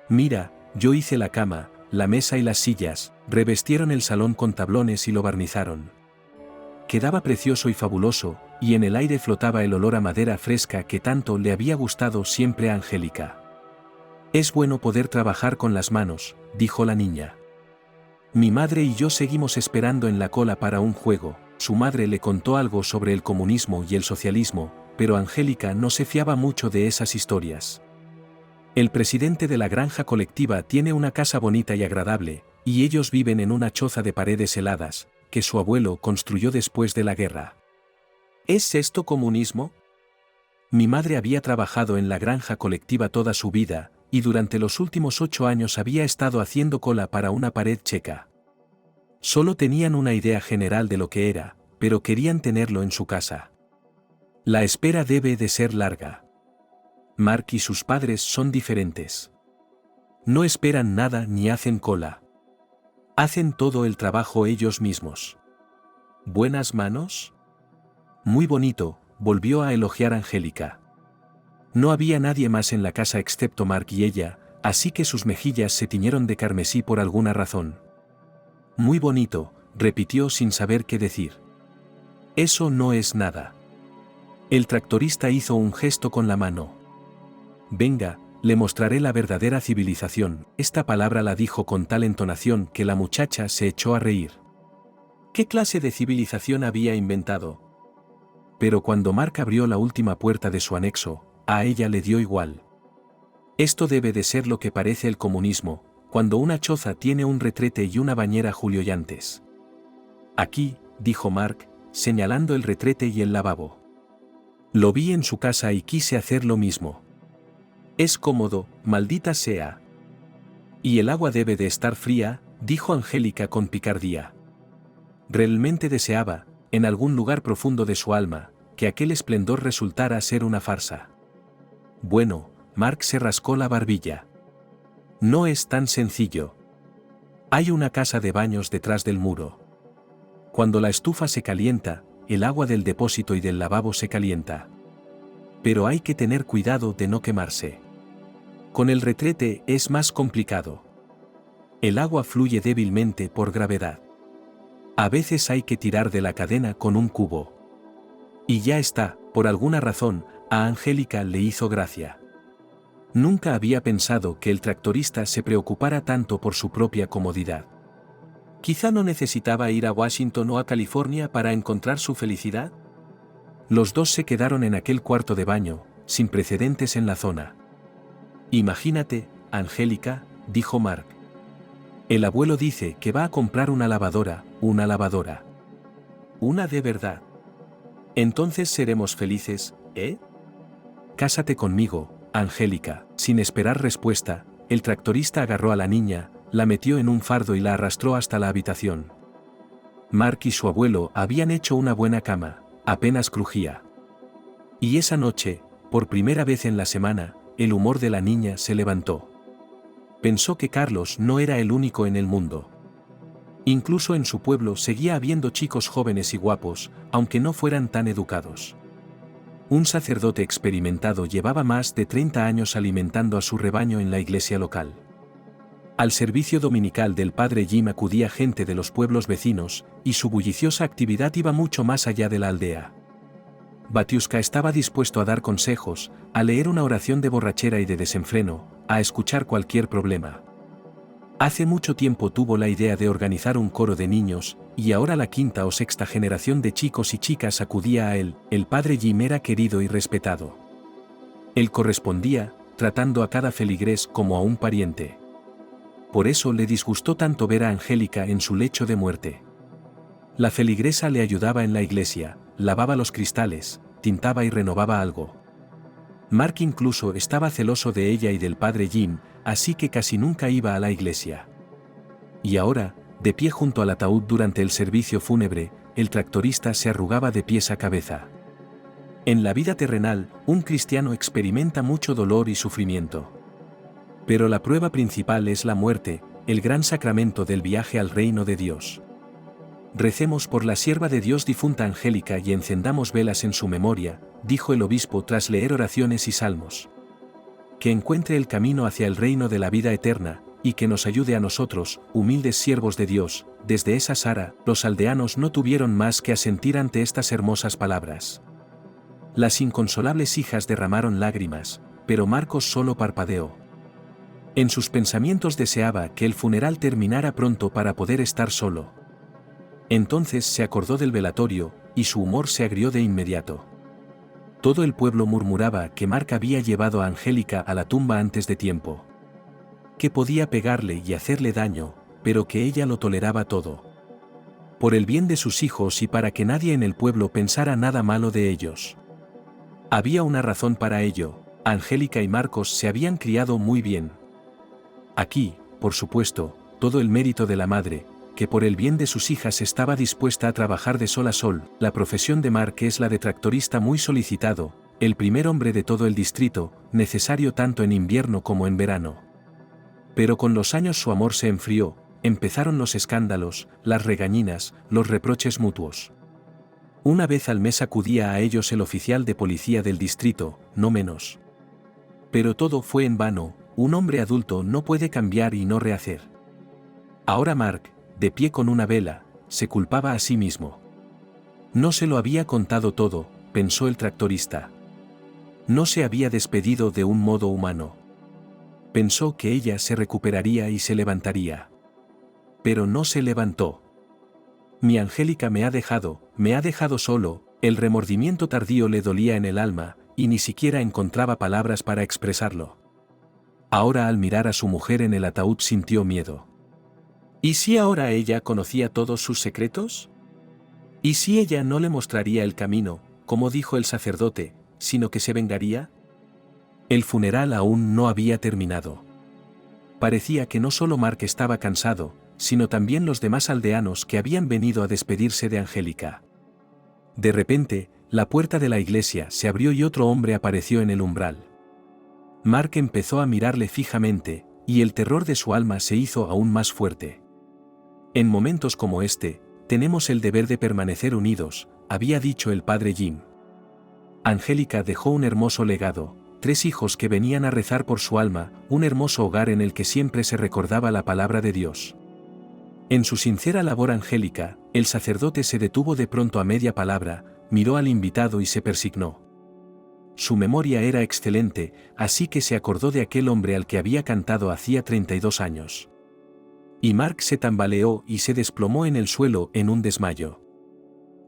«Mira, yo hice la cama, la mesa y las sillas, revestieron el salón con tablones y lo barnizaron. Quedaba precioso y fabuloso, y en el aire flotaba el olor a madera fresca que tanto le había gustado siempre a Angélica. «Es bueno poder trabajar con las manos», dijo la niña. «Mi madre y yo seguimos esperando en la cola para un juego». Su madre le contó algo sobre el comunismo y el socialismo, pero Angélica no se fiaba mucho de esas historias. El presidente de la granja colectiva tiene una casa bonita y agradable, y ellos viven en una choza de paredes heladas, que su abuelo construyó después de la guerra. ¿Es esto comunismo? Mi madre había trabajado en la granja colectiva toda su vida, y durante los últimos 8 años había estado haciendo cola para una pared checa. Solo tenían una idea general de lo que era, pero querían tenerlo en su casa. La espera debe de ser larga. Mark y sus padres son diferentes. No esperan nada ni hacen cola. Hacen todo el trabajo ellos mismos. ¿Buenas manos? Muy bonito, volvió a elogiar Angélica. No había nadie más en la casa excepto Mark y ella, así que sus mejillas se tiñeron de carmesí por alguna razón. Muy bonito, repitió sin saber qué decir. Eso no es nada. El tractorista hizo un gesto con la mano. Venga, le mostraré la verdadera civilización. Esta palabra la dijo con tal entonación que la muchacha se echó a reír. ¿Qué clase de civilización había inventado? Pero cuando Mark abrió la última puerta de su anexo, a ella le dio igual. Esto debe de ser lo que parece el comunismo, cuando una choza tiene un retrete y una bañera julioyantes. Aquí, dijo Mark, señalando el retrete y el lavabo. Lo vi en su casa y quise hacer lo mismo. Es cómodo, maldita sea. Y el agua debe de estar fría, dijo Angélica con picardía. Realmente deseaba, en algún lugar profundo de su alma, que aquel esplendor resultara ser una farsa. Bueno, Mark se rascó la barbilla. No es tan sencillo. Hay una casa de baños detrás del muro. Cuando la estufa se calienta, el agua del depósito y del lavabo se calienta. Pero hay que tener cuidado de no quemarse. Con el retrete es más complicado. El agua fluye débilmente por gravedad. A veces hay que tirar de la cadena con un cubo. Y ya está, por alguna razón, a Angélica le hizo gracia. Nunca había pensado que el tractorista se preocupara tanto por su propia comodidad. ¿Quizá no necesitaba ir a Washington o a California para encontrar su felicidad? Los dos se quedaron en aquel cuarto de baño, sin precedentes en la zona. Imagínate, Angélica, dijo Mark. El abuelo dice que va a comprar una lavadora. ¿Una de verdad? Entonces seremos felices, ¿eh? Cásate conmigo, Angélica. Sin esperar respuesta, el tractorista agarró a la niña, la metió en un fardo y la arrastró hasta la habitación. Mark y su abuelo habían hecho una buena cama, apenas crujía. Y esa noche, por primera vez en la semana, el humor de la niña se levantó. Pensó que Carlos no era el único en el mundo. Incluso en su pueblo seguía habiendo chicos jóvenes y guapos, aunque no fueran tan educados. Un sacerdote experimentado llevaba más de 30 años alimentando a su rebaño en la iglesia local. Al servicio dominical del padre Jim acudía gente de los pueblos vecinos, y su bulliciosa actividad iba mucho más allá de la aldea. Batiuska estaba dispuesto a dar consejos, a leer una oración de borrachera y de desenfreno, a escuchar cualquier problema. Hace mucho tiempo tuvo la idea de organizar un coro de niños, y ahora la quinta o sexta generación de chicos y chicas acudía a él. El padre Jim era querido y respetado. Él correspondía, tratando a cada feligrés como a un pariente. Por eso le disgustó tanto ver a Angélica en su lecho de muerte. La feligresa le ayudaba en la iglesia, lavaba los cristales, tintaba y renovaba algo. Mark incluso estaba celoso de ella y del padre Jim, así que casi nunca iba a la iglesia. Y ahora, de pie junto al ataúd durante el servicio fúnebre, el tractorista se arrugaba de pies a cabeza. En la vida terrenal, un cristiano experimenta mucho dolor y sufrimiento. Pero la prueba principal es la muerte, el gran sacramento del viaje al reino de Dios. Recemos por la sierva de Dios difunta Angélica y encendamos velas en su memoria, dijo el obispo tras leer oraciones y salmos. Que encuentre el camino hacia el reino de la vida eterna, y que nos ayude a nosotros, humildes siervos de Dios, desde esa Sara, los aldeanos no tuvieron más que asentir ante estas hermosas palabras. Las inconsolables hijas derramaron lágrimas, pero Marcos solo parpadeó. En sus pensamientos deseaba que el funeral terminara pronto para poder estar solo. Entonces se acordó del velatorio, y su humor se agrió de inmediato. Todo el pueblo murmuraba que Mark había llevado a Angélica a la tumba antes de tiempo. Que podía pegarle y hacerle daño, pero que ella lo toleraba todo. Por el bien de sus hijos y para que nadie en el pueblo pensara nada malo de ellos. Había una razón para ello: Angélica y Marcos se habían criado muy bien. Aquí, por supuesto, todo el mérito de la madre, que por el bien de sus hijas estaba dispuesta a trabajar de sol a sol. La profesión de Mark es la de tractorista, muy solicitado, el primer hombre de todo el distrito, necesario tanto en invierno como en verano. Pero con los años su amor se enfrió, empezaron los escándalos, las regañinas, los reproches mutuos. Una vez al mes acudía a ellos el oficial de policía del distrito, no menos. Pero todo fue en vano. Un hombre adulto no puede cambiar y no rehacer. Ahora Mark, de pie con una vela, se culpaba a sí mismo. No se lo había contado todo, pensó el tractorista. No se había despedido de un modo humano. Pensó que ella se recuperaría y se levantaría. Pero no se levantó. Mi Angélica me ha dejado solo. El remordimiento tardío le dolía en el alma, y ni siquiera encontraba palabras para expresarlo. Ahora, al mirar a su mujer en el ataúd, sintió miedo. ¿Y si ahora ella conocía todos sus secretos? ¿Y si ella no le mostraría el camino, como dijo el sacerdote, sino que se vengaría? El funeral aún no había terminado. Parecía que no solo Mark estaba cansado, sino también los demás aldeanos que habían venido a despedirse de Angélica. De repente, la puerta de la iglesia se abrió y otro hombre apareció en el umbral. Mark empezó a mirarle fijamente, y el terror de su alma se hizo aún más fuerte. En momentos como este, tenemos el deber de permanecer unidos, había dicho el padre Jim. Angélica dejó un hermoso legado, 3 hijos que venían a rezar por su alma, un hermoso hogar en el que siempre se recordaba la palabra de Dios. En su sincera labor angélica, el sacerdote se detuvo de pronto a media palabra, miró al invitado y se persignó. Su memoria era excelente, así que se acordó de aquel hombre al que había cantado hacía 32 años. Y Mark se tambaleó y se desplomó en el suelo en un desmayo.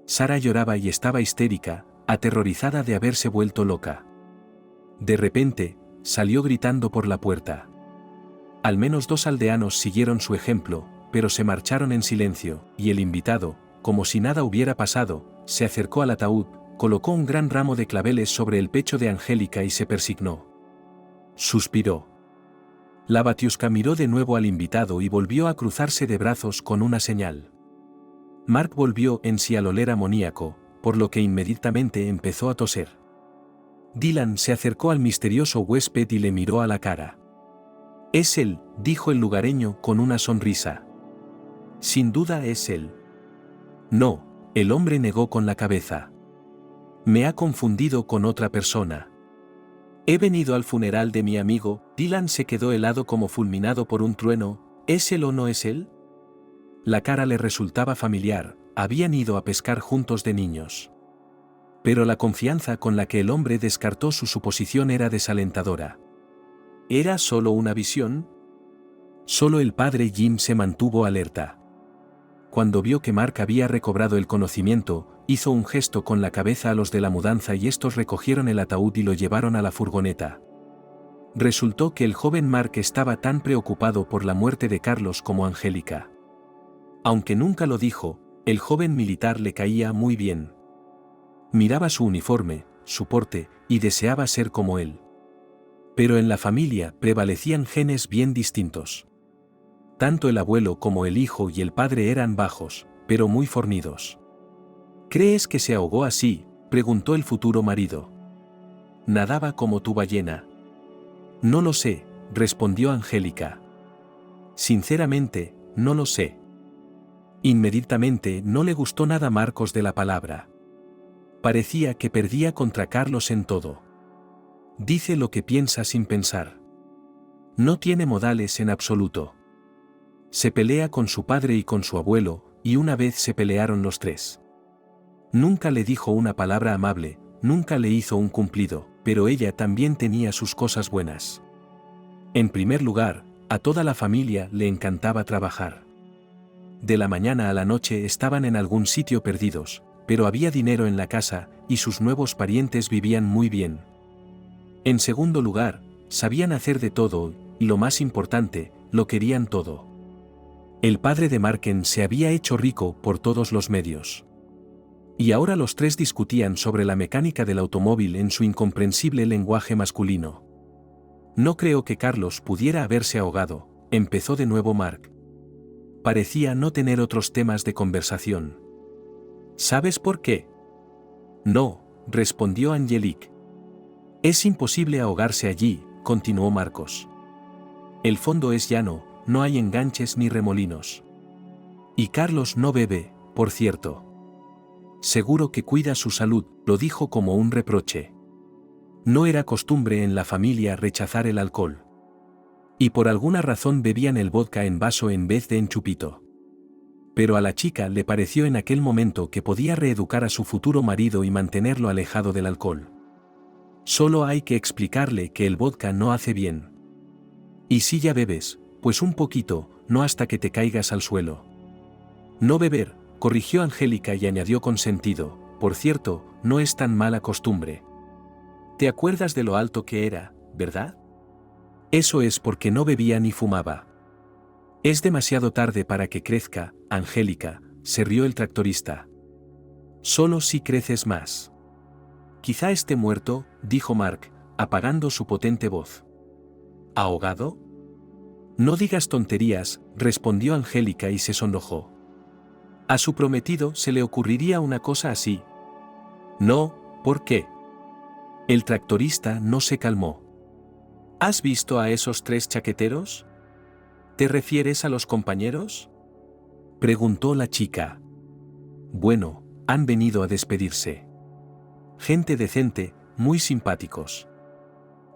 Sara lloraba y estaba histérica, aterrorizada de haberse vuelto loca. De repente, salió gritando por la puerta. Al menos 2 aldeanos siguieron su ejemplo, pero se marcharon en silencio, y el invitado, como si nada hubiera pasado, se acercó al ataúd, colocó un gran ramo de claveles sobre el pecho de Angélica y se persignó. Suspiró. La batiusca miró de nuevo al invitado y volvió a cruzarse de brazos con una señal. Mark volvió en sí al oler amoníaco, por lo que inmediatamente empezó a toser. Dylan se acercó al misterioso huésped y le miró a la cara. «Es él», dijo el lugareño con una sonrisa. «Sin duda es él». «No», el hombre negó con la cabeza. «Me ha confundido con otra persona. He venido al funeral de mi amigo». Dylan se quedó helado como fulminado por un trueno. ¿Es él o no es él? La cara le resultaba familiar, habían ido a pescar juntos de niños. Pero la confianza con la que el hombre descartó su suposición era desalentadora. ¿Era solo una visión? Solo el padre Jim se mantuvo alerta. Cuando vio que Mark había recobrado el conocimiento, hizo un gesto con la cabeza a los de la mudanza y estos recogieron el ataúd y lo llevaron a la furgoneta. Resultó que el joven Mark estaba tan preocupado por la muerte de Carlos como Angélica. Aunque nunca lo dijo, el joven militar le caía muy bien. Miraba su uniforme, su porte, y deseaba ser como él. Pero en la familia prevalecían genes bien distintos. Tanto el abuelo como el hijo y el padre eran bajos, pero muy fornidos. ¿Crees que se ahogó así?, preguntó el futuro marido. Nadaba como tu ballena. No lo sé, respondió Angélica. Sinceramente, no lo sé. Inmediatamente no le gustó nada Marcos de la palabra. Parecía que perdía contra Carlos en todo. Dice lo que piensa sin pensar. No tiene modales en absoluto. Se pelea con su padre y con su abuelo, y una vez se pelearon los tres. Nunca le dijo una palabra amable, nunca le hizo un cumplido, pero ella también tenía sus cosas buenas. En primer lugar, a toda la familia le encantaba trabajar. De la mañana a la noche estaban en algún sitio perdidos, pero había dinero en la casa, y sus nuevos parientes vivían muy bien. En segundo lugar, sabían hacer de todo, y lo más importante, lo querían todo. El padre de Marken se había hecho rico por todos los medios. Y ahora los tres discutían sobre la mecánica del automóvil en su incomprensible lenguaje masculino. No creo que Carlos pudiera haberse ahogado, empezó de nuevo Mark. Parecía no tener otros temas de conversación. ¿Sabes por qué? No, respondió Angelique. Es imposible ahogarse allí, continuó Marcos. El fondo es llano, no hay enganches ni remolinos. Y Carlos no bebe, por cierto. Seguro que cuida su salud, lo dijo como un reproche. No era costumbre en la familia rechazar el alcohol. Y por alguna razón bebían el vodka en vaso en vez de en chupito. Pero a la chica le pareció en aquel momento que podía reeducar a su futuro marido y mantenerlo alejado del alcohol. Solo hay que explicarle que el vodka no hace bien. Y si ya bebes, pues un poquito, no hasta que te caigas al suelo. No beber, corrigió Angélica y añadió con sentido, por cierto, no es tan mala costumbre. ¿Te acuerdas de lo alto que era, verdad? Eso es porque no bebía ni fumaba. Es demasiado tarde para que crezca, Angélica, se rió el tractorista. Solo si creces más. Quizá esté muerto, dijo Mark, apagando su potente voz. ¿Ahogado? No digas tonterías, respondió Angélica y se sonrojó. A su prometido se le ocurriría una cosa así. No, ¿por qué? El tractorista no se calmó. ¿Has visto a esos tres chaqueteros? ¿Te refieres a los compañeros? Preguntó la chica. Bueno, han venido a despedirse. Gente decente, muy simpáticos.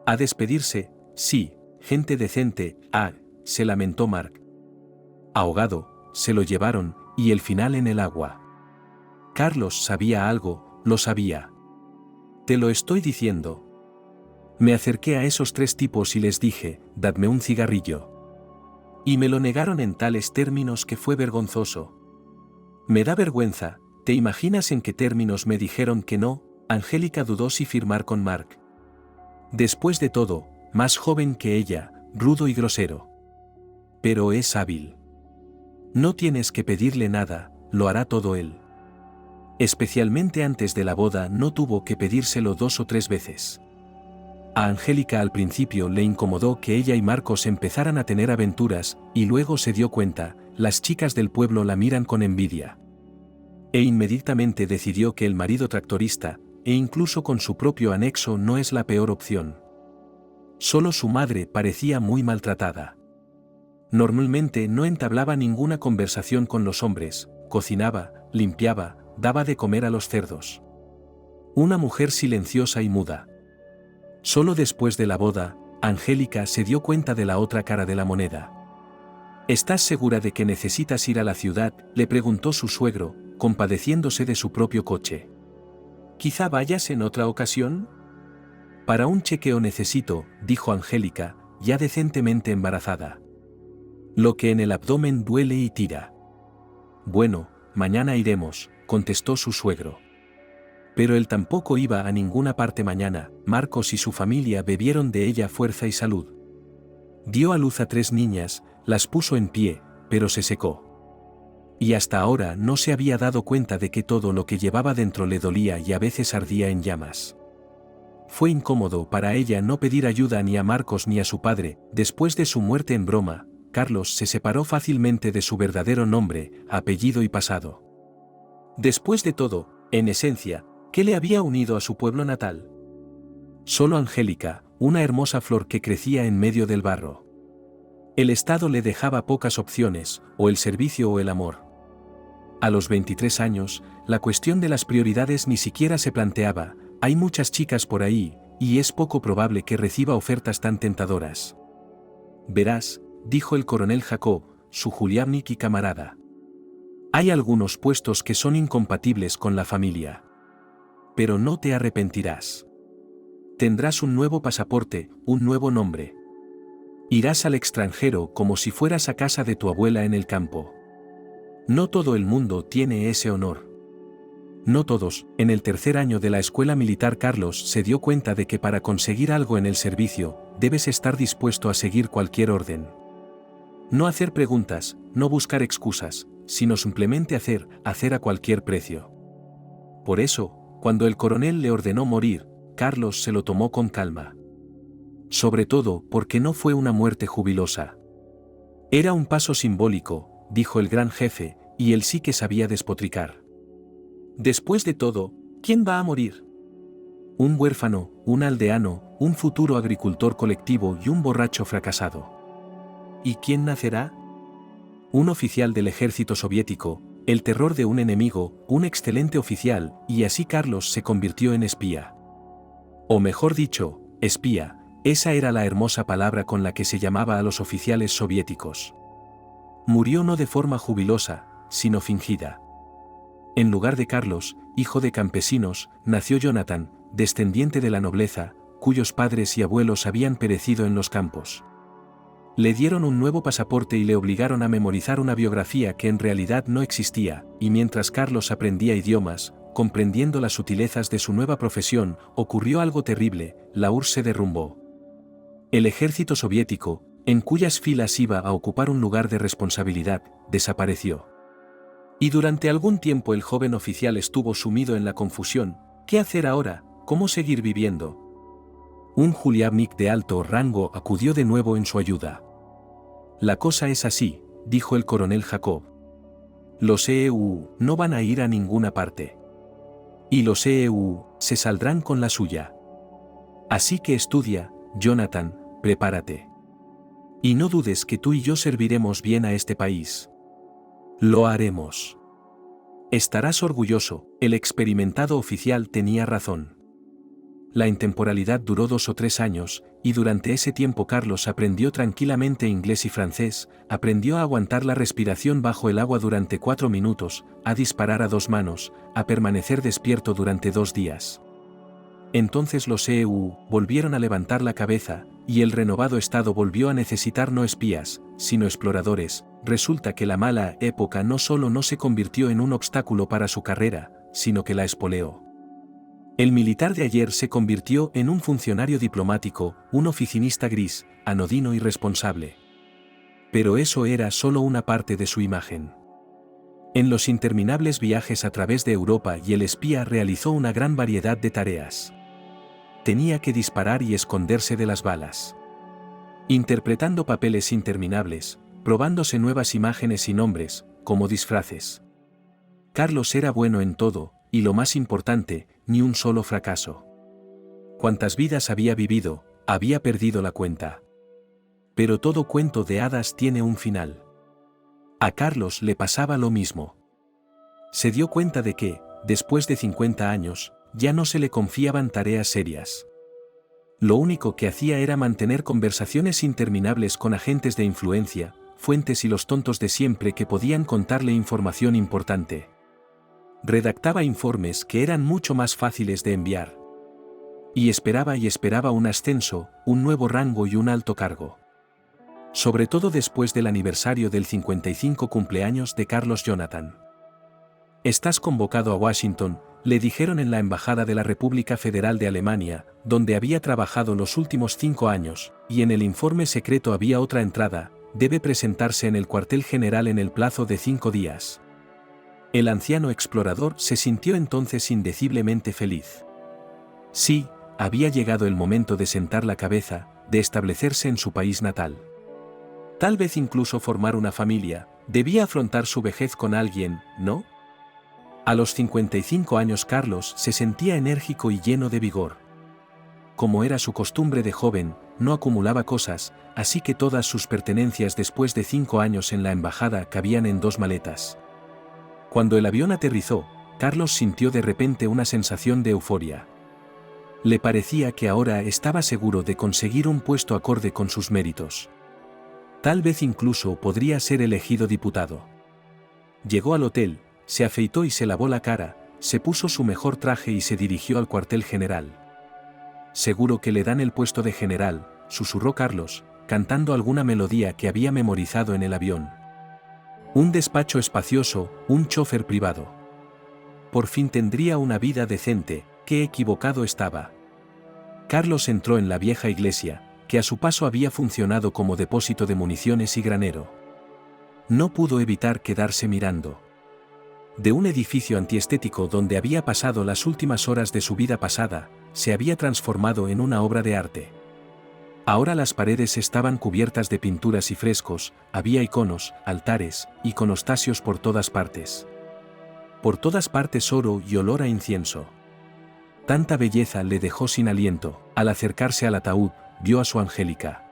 A despedirse, sí, gente decente, se lamentó Mark. Ahogado, se lo llevaron, y el final en el agua. Carlos sabía algo, lo sabía. Te lo estoy diciendo. Me acerqué a esos tres tipos y les dije, dadme un cigarrillo. Y me lo negaron en tales términos que fue vergonzoso. Me da vergüenza, ¿te imaginas en qué términos me dijeron que no? Angélica dudó si firmar con Mark. Después de todo, más joven que ella, rudo y grosero. Pero es hábil. No tienes que pedirle nada, lo hará todo él. Especialmente antes de la boda no tuvo que pedírselo 2 o 3 veces. A Angélica al principio le incomodó que ella y Marcos empezaran a tener aventuras, y luego se dio cuenta, las chicas del pueblo la miran con envidia. E inmediatamente decidió que el marido tractorista, e incluso con su propio anexo no es la peor opción. Solo su madre parecía muy maltratada. Normalmente no entablaba ninguna conversación con los hombres, cocinaba, limpiaba, daba de comer a los cerdos. Una mujer silenciosa y muda. Solo después de la boda, Angélica se dio cuenta de la otra cara de la moneda. ¿Estás segura de que necesitas ir a la ciudad?, le preguntó su suegro, compadeciéndose de su propio coche. ¿Quizá vayas en otra ocasión? Para un chequeo necesito, dijo Angélica, ya decentemente embarazada. Lo que en el abdomen duele y tira. Bueno, mañana iremos, contestó su suegro. Pero él tampoco iba a ninguna parte mañana. Marcos y su familia bebieron de ella fuerza y salud. Dio a luz a 3 niñas, las puso en pie, pero se secó. Y hasta ahora no se había dado cuenta de que todo lo que llevaba dentro le dolía y a veces ardía en llamas. Fue incómodo para ella no pedir ayuda ni a Marcos ni a su padre. Después de su muerte en broma, Carlos se separó fácilmente de su verdadero nombre, apellido y pasado. Después de todo, en esencia, ¿qué le había unido a su pueblo natal? Solo Angélica, una hermosa flor que crecía en medio del barro. El Estado le dejaba pocas opciones, o el servicio o el amor. A los 23 años, la cuestión de las prioridades ni siquiera se planteaba. Hay muchas chicas por ahí, y es poco probable que reciba ofertas tan tentadoras. Verás, dijo el coronel Jacob, su Juliavnik y camarada. Hay algunos puestos que son incompatibles con la familia. Pero no te arrepentirás. Tendrás un nuevo pasaporte, un nuevo nombre. Irás al extranjero como si fueras a casa de tu abuela en el campo. No todo el mundo tiene ese honor. No todos. En el tercer año de la escuela militar Carlos se dio cuenta de que para conseguir algo en el servicio, debes estar dispuesto a seguir cualquier orden. No hacer preguntas, no buscar excusas, sino simplemente hacer a cualquier precio. Por eso, cuando el coronel le ordenó morir, Carlos se lo tomó con calma. Sobre todo porque no fue una muerte jubilosa. Era un paso simbólico, dijo el gran jefe, y él sí que sabía despotricar. Después de todo, ¿quién va a morir? Un huérfano, un aldeano, un futuro agricultor colectivo y un borracho fracasado. ¿Y quién nacerá? Un oficial del ejército soviético, el terror de un enemigo, un excelente oficial, y así Carlos se convirtió en espía. O mejor dicho, espía, esa era la hermosa palabra con la que se llamaba a los oficiales soviéticos. Murió no de forma jubilosa, sino fingida. En lugar de Carlos, hijo de campesinos, nació Jonathan, descendiente de la nobleza, cuyos padres y abuelos habían perecido en los campos. Le dieron un nuevo pasaporte y le obligaron a memorizar una biografía que en realidad no existía, y mientras Carlos aprendía idiomas, comprendiendo las sutilezas de su nueva profesión, ocurrió algo terrible: la URSS se derrumbó. El ejército soviético, en cuyas filas iba a ocupar un lugar de responsabilidad, desapareció. Y durante algún tiempo el joven oficial estuvo sumido en la confusión: ¿qué hacer ahora? ¿Cómo seguir viviendo? Un Juliavnik de alto rango acudió de nuevo en su ayuda. La cosa es así, dijo el coronel Jacob. Los EEU no van a ir a ninguna parte. Y los EEU se saldrán con la suya. Así que estudia, Jonathan, prepárate. Y no dudes que tú y yo serviremos bien a este país. Lo haremos. Estarás orgulloso, el experimentado oficial tenía razón. La intemporalidad duró 2 o 3 años, y durante ese tiempo Carlos aprendió tranquilamente inglés y francés, aprendió a aguantar la respiración bajo el agua durante 4 minutos, a disparar a 2 manos, a permanecer despierto durante 2 días. Entonces los EEU volvieron a levantar la cabeza, y el renovado Estado volvió a necesitar no espías, sino exploradores. Resulta que la mala época no solo no se convirtió en un obstáculo para su carrera, sino que la espoleó. El militar de ayer se convirtió en un funcionario diplomático, un oficinista gris, anodino y responsable. Pero eso era solo una parte de su imagen. En los interminables viajes a través de Europa y el espía realizó una gran variedad de tareas. Tenía que disparar y esconderse de las balas. Interpretando papeles interminables, probándose nuevas imágenes y nombres, como disfraces. Carlos era bueno en todo, y lo más importante, ni un solo fracaso. Cuántas vidas había vivido, había perdido la cuenta. Pero todo cuento de hadas tiene un final. A Carlos le pasaba lo mismo. Se dio cuenta de que, después de 50 años, ya no se le confiaban tareas serias. Lo único que hacía era mantener conversaciones interminables con agentes de influencia, fuentes y los tontos de siempre que podían contarle información importante. Redactaba informes que eran mucho más fáciles de enviar. Y esperaba un ascenso, un nuevo rango y un alto cargo. Sobre todo después del aniversario del 55 cumpleaños de Carlos Jonathan. Estás convocado a Washington, le dijeron en la Embajada de la República Federal de Alemania, donde había trabajado los últimos 5 años, y en el informe secreto había otra entrada: debe presentarse en el cuartel general en el plazo de 5 días. El anciano explorador se sintió entonces indeciblemente feliz. Sí, había llegado el momento de sentar la cabeza, de establecerse en su país natal. Tal vez incluso formar una familia, debía afrontar su vejez con alguien, ¿no? A los 55 años Carlos se sentía enérgico y lleno de vigor. Como era su costumbre de joven, no acumulaba cosas, así que todas sus pertenencias después de 5 años en la embajada cabían en 2 maletas. Cuando el avión aterrizó, Carlos sintió de repente una sensación de euforia. Le parecía que ahora estaba seguro de conseguir un puesto acorde con sus méritos. Tal vez incluso podría ser elegido diputado. Llegó al hotel, se afeitó y se lavó la cara, se puso su mejor traje y se dirigió al cuartel general. «Seguro que le dan el puesto de general», susurró Carlos, cantando alguna melodía que había memorizado en el avión. Un despacho espacioso, un chofer privado. Por fin tendría una vida decente, qué equivocado estaba. Carlos entró en la vieja iglesia, que a su paso había funcionado como depósito de municiones y granero. No pudo evitar quedarse mirando. De un edificio antiestético donde había pasado las últimas horas de su vida pasada, se había transformado en una obra de arte. Ahora las paredes estaban cubiertas de pinturas y frescos, había iconos, altares, iconostasios por todas partes. Por todas partes oro y olor a incienso. Tanta belleza le dejó sin aliento. Al acercarse al ataúd, vio a su Angélica.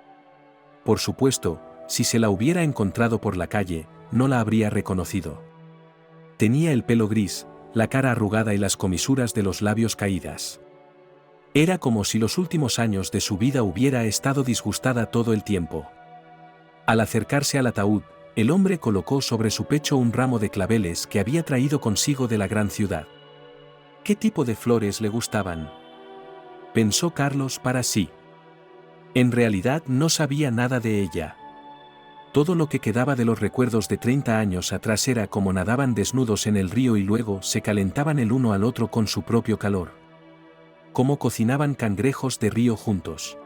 Por supuesto, si se la hubiera encontrado por la calle, no la habría reconocido. Tenía el pelo gris, la cara arrugada y las comisuras de los labios caídas. Era como si los últimos años de su vida hubiera estado disgustada todo el tiempo. Al acercarse al ataúd, el hombre colocó sobre su pecho un ramo de claveles que había traído consigo de la gran ciudad. ¿Qué tipo de flores le gustaban?, pensó Carlos para sí. En realidad no sabía nada de ella. Todo lo que quedaba de los recuerdos de 30 años atrás era como nadaban desnudos en el río y luego se calentaban el uno al otro con su propio calor. Cómo cocinaban cangrejos de río juntos.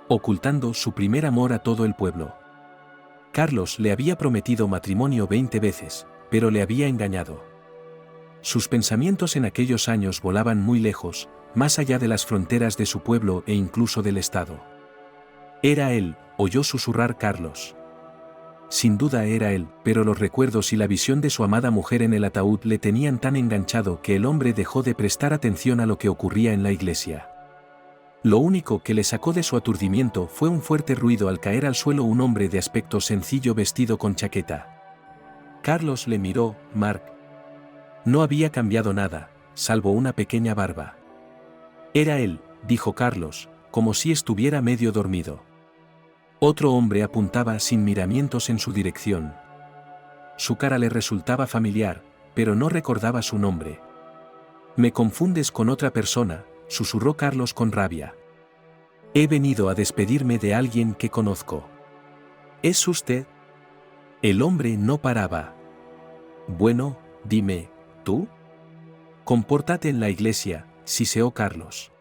Ocultando su primer amor a todo el pueblo. Carlos le había prometido matrimonio 20 veces, pero le había engañado. Sus pensamientos en aquellos años volaban muy lejos, más allá de las fronteras de su pueblo e incluso del estado. Era él, oyó susurrar Carlos. Sin duda era él, pero los recuerdos y la visión de su amada mujer en el ataúd le tenían tan enganchado que el hombre dejó de prestar atención a lo que ocurría en la iglesia. Lo único que le sacó de su aturdimiento fue un fuerte ruido al caer al suelo un hombre de aspecto sencillo vestido con chaqueta. Carlos le miró. Mark. No había cambiado nada, salvo una pequeña barba. Era él, dijo Carlos, como si estuviera medio dormido. Otro hombre apuntaba sin miramientos en su dirección. Su cara le resultaba familiar, pero no recordaba su nombre. «Me confundes con otra persona», susurró Carlos con rabia. «He venido a despedirme de alguien que conozco». «¿Es usted?» El hombre no paraba. «Bueno, dime, ¿tú?» «Compórtate en la iglesia», siseó Carlos.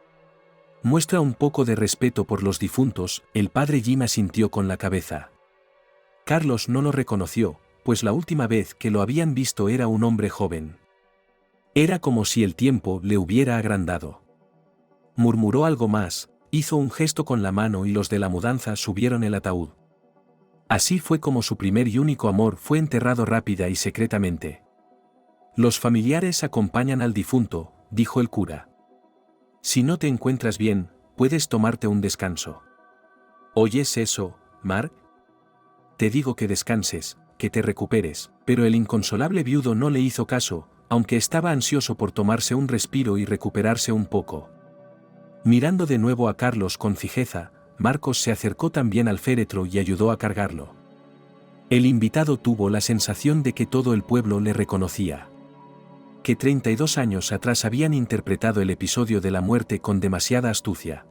«Muestra un poco de respeto por los difuntos», el padre Jim asintió con la cabeza. Carlos no lo reconoció, pues la última vez que lo habían visto era un hombre joven. Era como si el tiempo le hubiera agrandado. Murmuró algo más, hizo un gesto con la mano y los de la mudanza subieron el ataúd. Así fue como su primer y único amor fue enterrado rápida y secretamente. «Los familiares acompañan al difunto», dijo el cura. «Si no te encuentras bien, puedes tomarte un descanso». «¿Oyes eso, Mark? Te digo que descanses, que te recuperes», pero el inconsolable viudo no le hizo caso, aunque estaba ansioso por tomarse un respiro y recuperarse un poco. Mirando de nuevo a Carlos con fijeza, Marcos se acercó también al féretro y ayudó a cargarlo. El invitado tuvo la sensación de que todo el pueblo le reconocía. Que 32 años atrás habían interpretado el episodio de la muerte con demasiada astucia.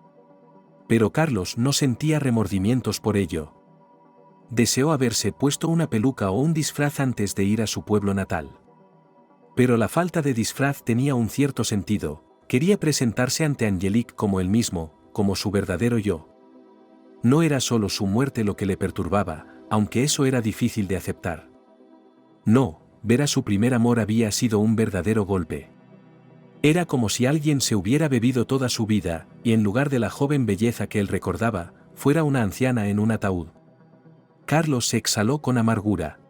Pero Carlos no sentía remordimientos por ello. Deseó haberse puesto una peluca o un disfraz antes de ir a su pueblo natal. Pero la falta de disfraz tenía un cierto sentido, quería presentarse ante Angelique como él mismo, como su verdadero yo. No era solo su muerte lo que le perturbaba, aunque eso era difícil de aceptar. No. Ver a su primer amor había sido un verdadero golpe. Era como si alguien se hubiera bebido toda su vida, y en lugar de la joven belleza que él recordaba, fuera una anciana en un ataúd. Carlos se exhaló con amargura.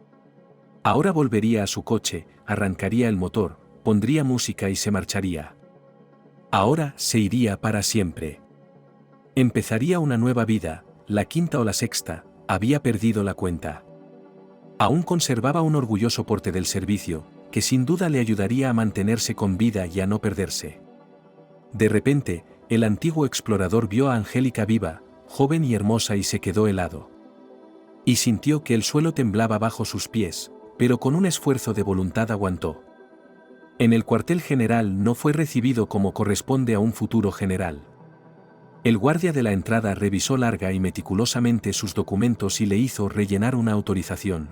Ahora volvería a su coche, arrancaría el motor, pondría música y se marcharía. Ahora se iría para siempre. Empezaría una nueva vida, la quinta o la sexta, había perdido la cuenta. Aún conservaba un orgulloso porte del servicio, que sin duda le ayudaría a mantenerse con vida y a no perderse. De repente, el antiguo explorador vio a Angélica viva, joven y hermosa y se quedó helado. Y sintió que el suelo temblaba bajo sus pies, pero con un esfuerzo de voluntad aguantó. En el cuartel general no fue recibido como corresponde a un futuro general. El guardia de la entrada revisó larga y meticulosamente sus documentos y le hizo rellenar una autorización.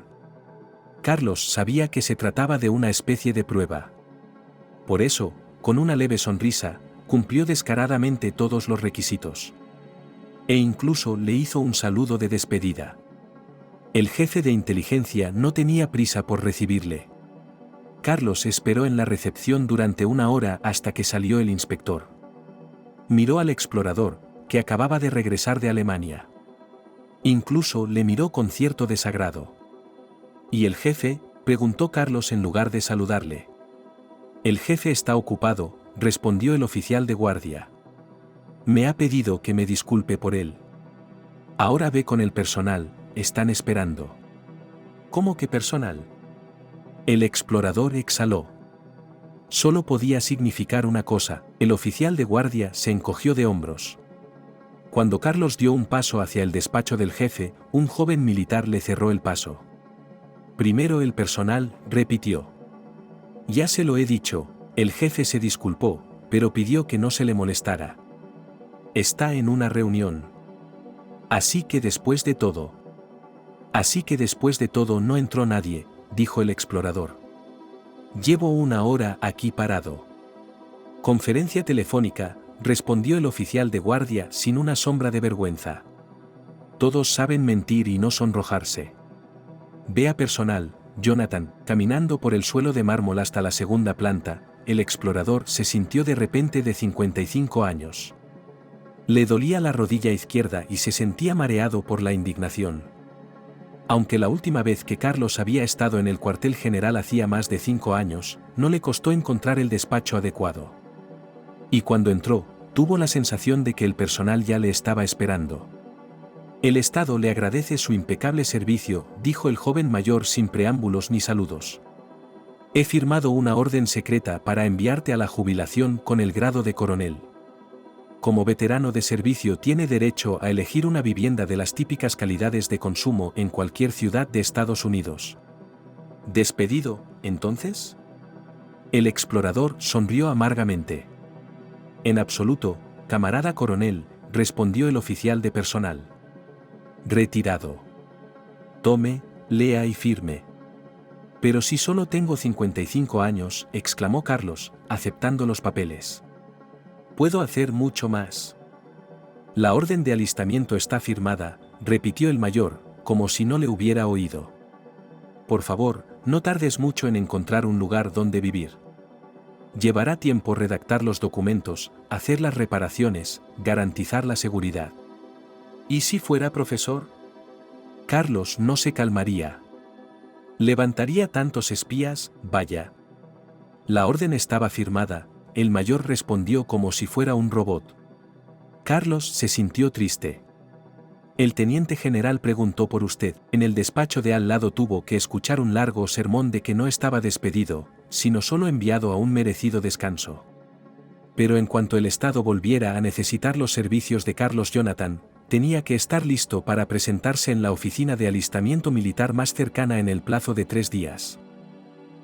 Carlos sabía que se trataba de una especie de prueba. Por eso, con una leve sonrisa, cumplió descaradamente todos los requisitos. E incluso le hizo un saludo de despedida. El jefe de inteligencia no tenía prisa por recibirle. Carlos esperó en la recepción durante 1 hora hasta que salió el inspector. Miró al explorador, que acababa de regresar de Alemania. Incluso le miró con cierto desagrado. ¿Y el jefe?, preguntó Carlos en lugar de saludarle. El jefe está ocupado, respondió el oficial de guardia. Me ha pedido que me disculpe por él. Ahora ve con el personal, están esperando. ¿Cómo que personal? El explorador exhaló. Solo podía significar una cosa, el oficial de guardia se encogió de hombros. Cuando Carlos dio un paso hacia el despacho del jefe, un joven militar le cerró el paso. Primero el personal, repitió. Ya se lo he dicho, el jefe se disculpó, pero pidió que no se le molestara. Está en una reunión. Así que después de todo no entró nadie, dijo el explorador. Llevo 1 hora aquí parado. Conferencia telefónica, respondió el oficial de guardia sin una sombra de vergüenza. Todos saben mentir y no sonrojarse. Vea personal, Jonathan, caminando por el suelo de mármol hasta la 2ª planta, el explorador se sintió de repente de 55 años. Le dolía la rodilla izquierda y se sentía mareado por la indignación. Aunque la última vez que Carlos había estado en el cuartel general hacía más de 5 años, no le costó encontrar el despacho adecuado. Y cuando entró, tuvo la sensación de que el personal ya le estaba esperando. El Estado le agradece su impecable servicio, dijo el joven mayor sin preámbulos ni saludos. He firmado una orden secreta para enviarte a la jubilación con el grado de coronel. Como veterano de servicio tiene derecho a elegir una vivienda de las típicas calidades de consumo en cualquier ciudad de Estados Unidos. ¿Despedido, entonces? El explorador sonrió amargamente. En absoluto, camarada coronel, respondió el oficial de personal. Retirado. Tome, lea y firme. Pero si solo tengo 55 años, exclamó Carlos, aceptando los papeles. Puedo hacer mucho más. La orden de alistamiento está firmada, repitió el mayor, como si no le hubiera oído. Por favor, no tardes mucho en encontrar un lugar donde vivir. Llevará tiempo redactar los documentos, hacer las reparaciones, garantizar la seguridad. ¿Y si fuera profesor? Carlos no se calmaría. ¿Levantaría tantos espías? Vaya. La orden estaba firmada. El mayor respondió como si fuera un robot. Carlos se sintió triste. El teniente general preguntó por usted. En el despacho de al lado tuvo que escuchar un largo sermón de que no estaba despedido, sino solo enviado a un merecido descanso. Pero en cuanto el Estado volviera a necesitar los servicios de Carlos Jonathan, tenía que estar listo para presentarse en la oficina de alistamiento militar más cercana en el plazo de 3 días.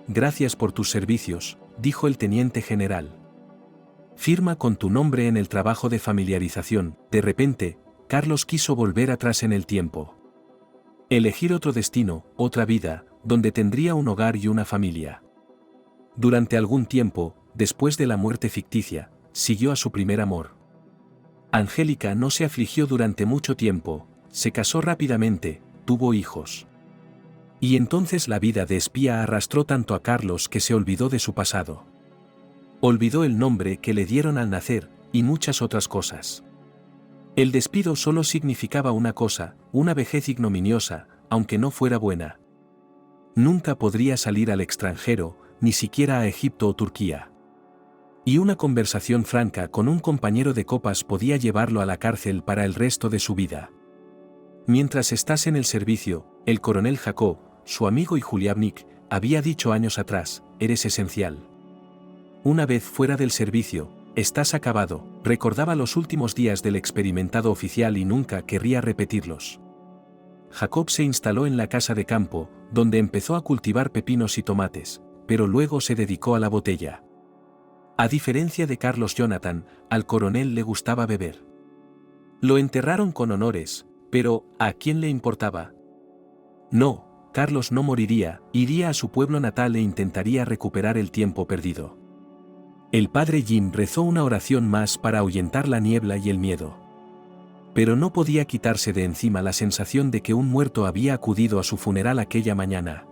Gracias por tus servicios, dijo el teniente general. Firma con tu nombre en el trabajo de familiarización. De repente, Carlos quiso volver atrás en el tiempo. Elegir otro destino, otra vida, donde tendría un hogar y una familia. Durante algún tiempo, después de la muerte ficticia, siguió a su primer amor. Angélica no se afligió durante mucho tiempo, se casó rápidamente, tuvo hijos. Y entonces la vida de espía arrastró tanto a Carlos que se olvidó de su pasado. Olvidó el nombre que le dieron al nacer, y muchas otras cosas. El despido solo significaba una cosa, una vejez ignominiosa, aunque no fuera buena. Nunca podría salir al extranjero, ni siquiera a Egipto o Turquía. Y una conversación franca con un compañero de copas podía llevarlo a la cárcel para el resto de su vida. Mientras estás en el servicio, el coronel Jacob, su amigo y Juliavnik, había dicho años atrás, eres esencial. Una vez fuera del servicio, estás acabado, recordaba los últimos días del experimentado oficial y nunca querría repetirlos. Jacob se instaló en la casa de campo, donde empezó a cultivar pepinos y tomates, pero luego se dedicó a la botella. A diferencia de Carlos Jonathan, al coronel le gustaba beber. Lo enterraron con honores, pero ¿a quién le importaba? No, Carlos no moriría, iría a su pueblo natal e intentaría recuperar el tiempo perdido. El padre Jim rezó una oración más para ahuyentar la niebla y el miedo. Pero no podía quitarse de encima la sensación de que un muerto había acudido a su funeral aquella mañana.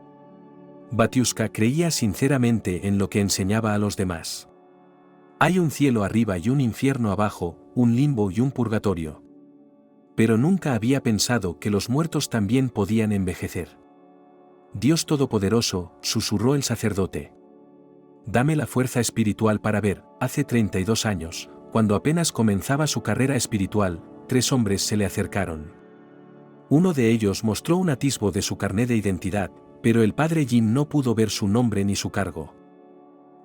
Batiuska creía sinceramente en lo que enseñaba a los demás. Hay un cielo arriba y un infierno abajo, un limbo y un purgatorio. Pero nunca había pensado que los muertos también podían envejecer. Dios Todopoderoso, susurró el sacerdote. Dame la fuerza espiritual para ver. Hace 32 años, cuando apenas comenzaba su carrera espiritual, 3 hombres se le acercaron. Uno de ellos mostró un atisbo de su carné de identidad, pero el padre Jim no pudo ver su nombre ni su cargo.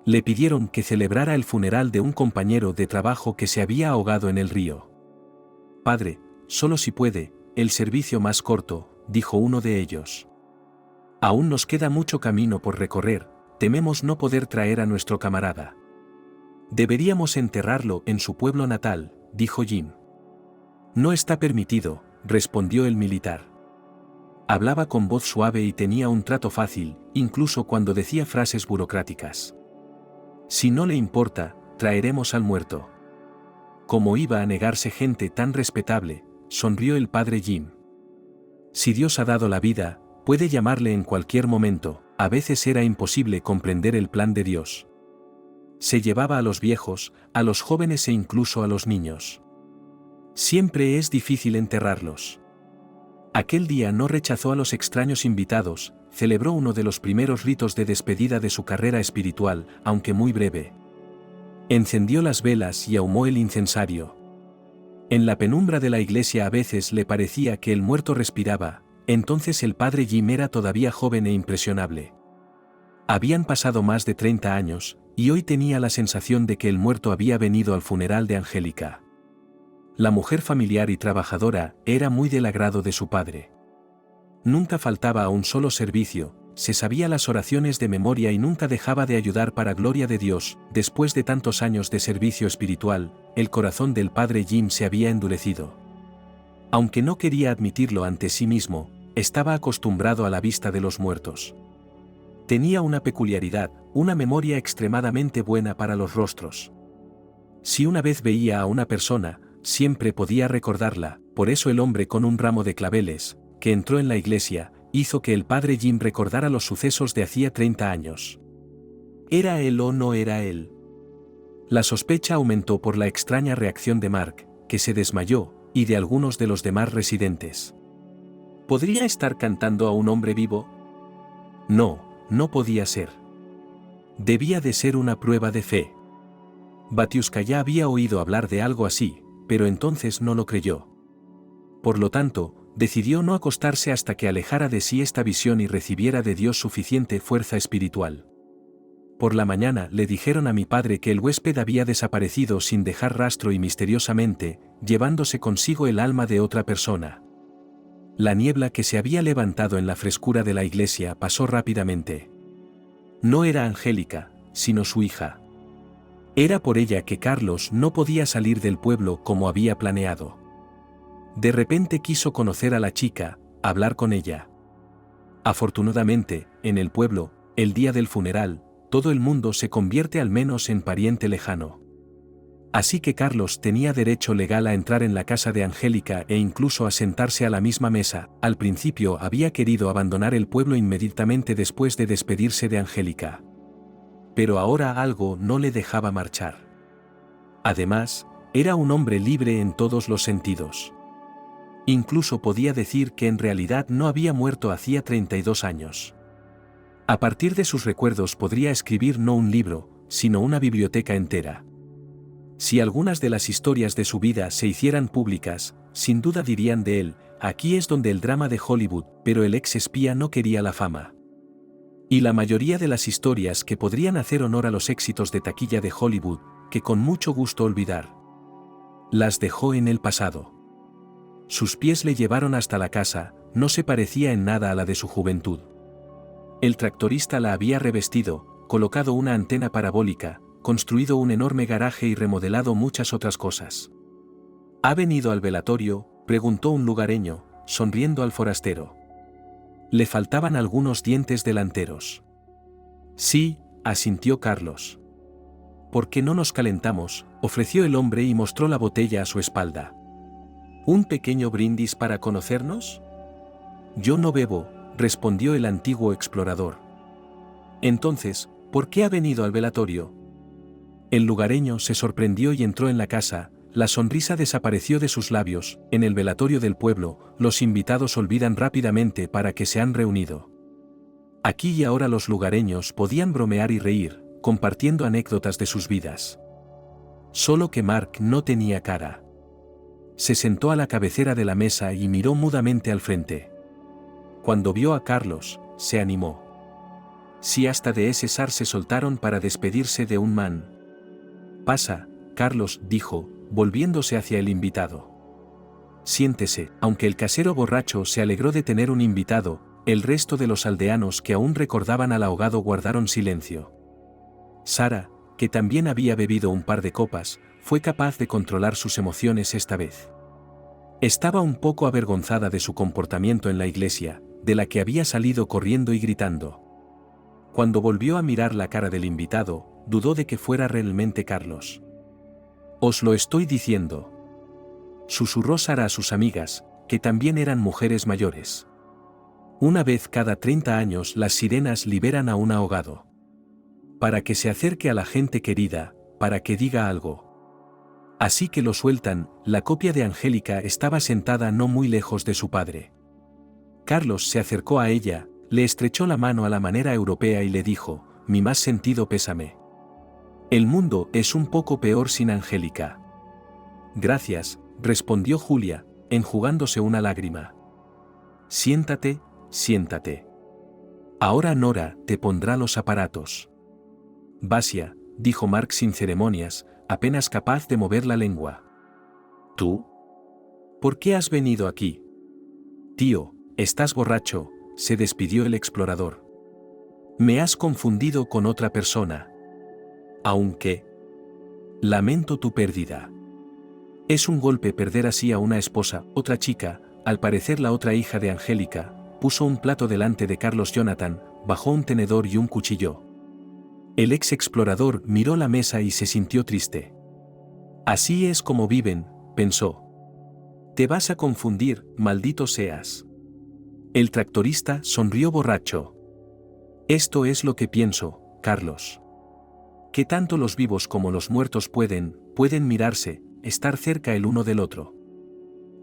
Le pidieron que celebrara el funeral de un compañero de trabajo que se había ahogado en el río. Padre, solo si puede, el servicio más corto, dijo uno de ellos. Aún nos queda mucho camino por recorrer, tememos no poder traer a nuestro camarada. Deberíamos enterrarlo en su pueblo natal, dijo Jim. No está permitido, respondió el militar. Hablaba con voz suave y tenía un trato fácil, incluso cuando decía frases burocráticas. Si no le importa, traeremos al muerto. ¿Cómo iba a negarse gente tan respetable?, sonrió el padre Jim. Si Dios ha dado la vida, puede llamarle en cualquier momento. A veces era imposible comprender el plan de Dios. Se llevaba a los viejos, a los jóvenes e incluso a los niños. Siempre es difícil enterrarlos. Aquel día no rechazó a los extraños invitados, celebró uno de los primeros ritos de despedida de su carrera espiritual, aunque muy breve. Encendió las velas y ahumó el incensario. En la penumbra de la iglesia a veces le parecía que el muerto respiraba. Entonces el padre Jim era todavía joven e impresionable. Habían pasado más de 30 años, y hoy tenía la sensación de que el muerto había venido al funeral de Angélica. La mujer familiar y trabajadora era muy del agrado de su padre. Nunca faltaba a un solo servicio, se sabía las oraciones de memoria y nunca dejaba de ayudar para gloria de Dios. Después de tantos años de servicio espiritual, el corazón del padre Jim se había endurecido. Aunque no quería admitirlo ante sí mismo, estaba acostumbrado a la vista de los muertos. Tenía una peculiaridad, una memoria extremadamente buena para los rostros. Si una vez veía a una persona, siempre podía recordarla. Por eso el hombre con un ramo de claveles, que entró en la iglesia, hizo que el padre Jim recordara los sucesos de hacía 30 años. ¿Era él o no era él? La sospecha aumentó por la extraña reacción de Mark, que se desmayó, y de algunos de los demás residentes. ¿Podría estar cantando a un hombre vivo? No, no podía ser. Debía de ser una prueba de fe. Batiuska ya había oído hablar de algo así, pero entonces no lo creyó. Por lo tanto, decidió no acostarse hasta que alejara de sí esta visión y recibiera de Dios suficiente fuerza espiritual. Por la mañana le dijeron a mi padre que el huésped había desaparecido sin dejar rastro y misteriosamente, llevándose consigo el alma de otra persona. La niebla que se había levantado en la frescura de la iglesia pasó rápidamente. No era Angélica, sino su hija. Era por ella que Carlos no podía salir del pueblo como había planeado. De repente quiso conocer a la chica, hablar con ella. Afortunadamente, en el pueblo, el día del funeral, todo el mundo se convierte al menos en pariente lejano. Así que Carlos tenía derecho legal a entrar en la casa de Angélica e incluso a sentarse a la misma mesa. Al principio había querido abandonar el pueblo inmediatamente después de despedirse de Angélica. Pero ahora algo no le dejaba marchar. Además, era un hombre libre en todos los sentidos. Incluso podía decir que en realidad no había muerto hacía 32 años. A partir de sus recuerdos podría escribir no un libro, sino una biblioteca entera. Si algunas de las historias de su vida se hicieran públicas, sin duda dirían de él, aquí es donde el drama de Hollywood, pero el ex espía no quería la fama. Y la mayoría de las historias que podrían hacer honor a los éxitos de taquilla de Hollywood, que con mucho gusto olvidar, las dejó en el pasado. Sus pies le llevaron hasta la casa, no se parecía en nada a la de su juventud. El tractorista la había revestido, colocado una antena parabólica, construido un enorme garaje y remodelado muchas otras cosas. ¿Ha venido al velatorio?, preguntó un lugareño, sonriendo al forastero. Le faltaban algunos dientes delanteros. Sí, asintió Carlos. ¿Por qué no nos calentamos?, ofreció el hombre y mostró la botella a su espalda. ¿Un pequeño brindis para conocernos? Yo no bebo, respondió el antiguo explorador. Entonces, ¿por qué ha venido al velatorio? El lugareño se sorprendió y entró en la casa, la sonrisa desapareció de sus labios. En el velatorio del pueblo, los invitados olvidan rápidamente para qué se han reunido. Aquí y ahora los lugareños podían bromear y reír, compartiendo anécdotas de sus vidas. Solo que Mark no tenía cara. Se sentó a la cabecera de la mesa y miró mudamente al frente. Cuando vio a Carlos, se animó. Sí, hasta de ese zar se soltaron para despedirse de un man. Pasa, Carlos, dijo, volviéndose hacia el invitado. Siéntese. Aunque el casero borracho se alegró de tener un invitado, el resto de los aldeanos que aún recordaban al ahogado guardaron silencio. Sara, que también había bebido un par de copas, fue capaz de controlar sus emociones esta vez. Estaba un poco avergonzada de su comportamiento en la iglesia, de la que había salido corriendo y gritando. Cuando volvió a mirar la cara del invitado, dudó de que fuera realmente Carlos. Os lo estoy diciendo. Susurró Sara a sus amigas, que también eran mujeres mayores. Una vez cada 30 años las sirenas liberan a un ahogado. Para que se acerque a la gente querida, para que diga algo. Así que lo sueltan. La copia de Angélica estaba sentada no muy lejos de su padre. Carlos se acercó a ella, le estrechó la mano a la manera europea y le dijo, mi más sentido pésame. El mundo es un poco peor sin Angélica. Gracias, respondió Julia, enjugándose una lágrima. Siéntate, siéntate. Ahora Nora te pondrá los aparatos. Basia, dijo Mark sin ceremonias, apenas capaz de mover la lengua. ¿Tú? ¿Por qué has venido aquí? Tío, estás borracho, se despidió el explorador. Me has confundido con otra persona. Aunque... Lamento tu pérdida. Es un golpe perder así a una esposa. Otra chica, al parecer la otra hija de Angélica, puso un plato delante de Carlos. Jonathan bajó un tenedor y un cuchillo. El ex explorador miró la mesa y se sintió triste. Así es como viven, pensó. Te vas a confundir, maldito seas. El tractorista sonrió borracho. Esto es lo que pienso, Carlos. Que tanto los vivos como los muertos pueden mirarse, estar cerca el uno del otro.